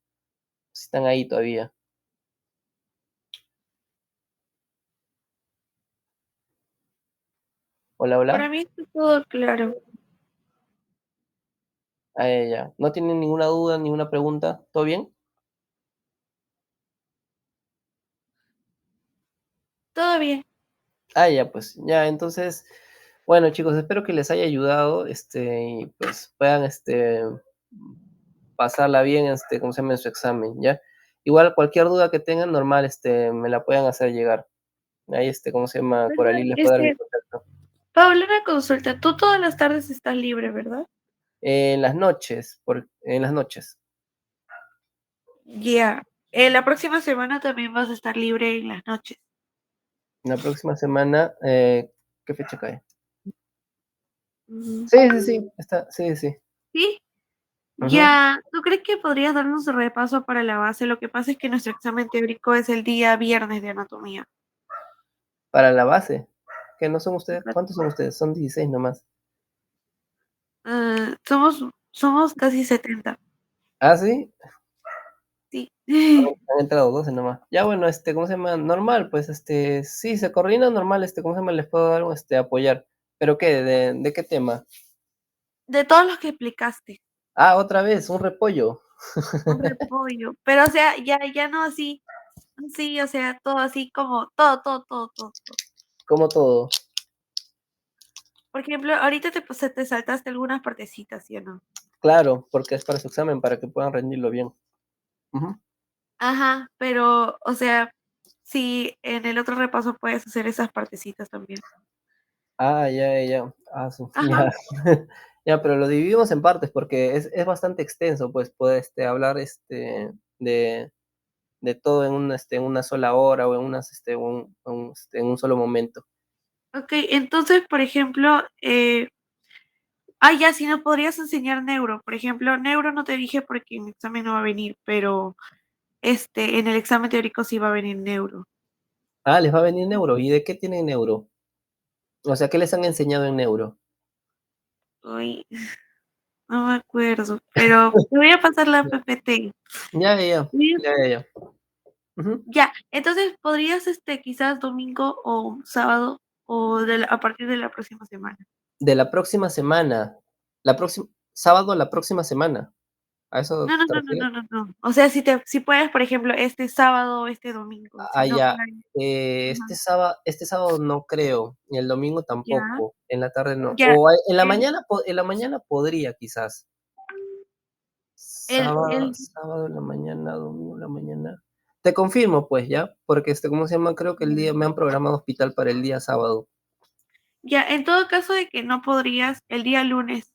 Si están ahí todavía. Hola, hola. Para mí está todo claro. Ah, ya. ¿No tienen ninguna duda, ninguna pregunta? ¿Todo bien? Todo bien. Ah, ya, pues. Ya, entonces, bueno, chicos, espero que les haya ayudado, y pues puedan, pasarla bien, ¿cómo se llama? En su examen, ¿ya? Igual cualquier duda que tengan, normal, me la puedan hacer llegar. Ahí, ¿cómo se llama? ¿Verdad? Coralie les puede dar mi contacto. Paula, una consulta. Tú todas las tardes estás libre, ¿verdad? En las noches, en las noches. Ya. La próxima semana también vas a estar libre en las noches. La próxima semana, ¿qué fecha cae? Ujú. Sí, está, sí. ¿Sí? Ujú. Ya. ¿Tú crees que podrías darnos un repaso para la base? Lo que pasa es que nuestro examen teórico es el día viernes de anatomía. Para la base, ¿qué no son ustedes? ¿Cuántos son ustedes? Son 16 nomás. Somos casi 70. ¿Ah, sí? Sí. Han entrado 12 nomás. Ya bueno, ¿cómo se llama? Normal, pues, sí, se coordina normal, ¿cómo se llama? Les puedo dar apoyar. ¿Pero qué? ¿De qué tema? De todos los que explicaste. Ah, otra vez, un repollo. Un repollo. Pero, o sea, ya no así. Sí, o sea, todo así como, todo. Como todo. Por ejemplo, ahorita te saltaste algunas partecitas, ¿sí o no? Claro, porque es para su examen, para que puedan rendirlo bien. Ujú. Ajá, pero, o sea, sí, en el otro repaso puedes hacer esas partecitas también. Ah, ya. Ah, Ajá, ya. Ya, pero lo dividimos en partes porque es bastante extenso, pues, puede hablar de, de todo en una sola hora o en un solo momento. ok, entonces, por ejemplo, ya, si no podrías enseñar neuro. Por ejemplo, neuro no te dije porque en el examen no va a venir, pero en el examen teórico sí va a venir neuro. Ah, les va a venir neuro. ¿Y de qué tienen neuro? O sea, ¿qué les han enseñado en neuro? Uy, no me acuerdo, pero te voy a pasar la PPT. Sí. Ya. Ujú. Ya, entonces podrías, quizás domingo o sábado o a partir de la próxima semana. De la próxima semana. La próxima, sábado, la próxima semana. ¿A eso te refieres? No. O sea, si puedes, por ejemplo, este sábado o este domingo, si Ah, no, ya. ajá, Este sábado no creo, y el domingo ya, tampoco, en la tarde no. ya, O el, en la mañana podría quizás. el, Sábado en la mañana, domingo en la mañana. Te confirmo, pues, ¿ya? Porque, ¿cómo se llama? Creo que me han programado hospital para el día sábado. ya, en todo caso de que no podrías, el día lunes,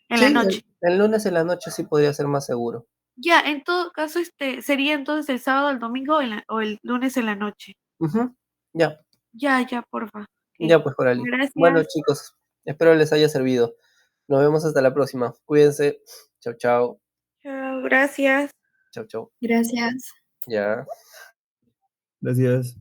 en la Sí, noche. el lunes en la noche sí podría ser más seguro. Ya, en todo caso, sería entonces el sábado, el domingo o el lunes en la noche. Ujú, ya. Ya, porfa. Ya pues, Coralie. Bueno, Gracias. chicos, espero les haya servido. Nos vemos hasta la próxima. Cuídense. Chao, chao. Chao, gracias. Chao, chao. Gracias. Ya. Gracias.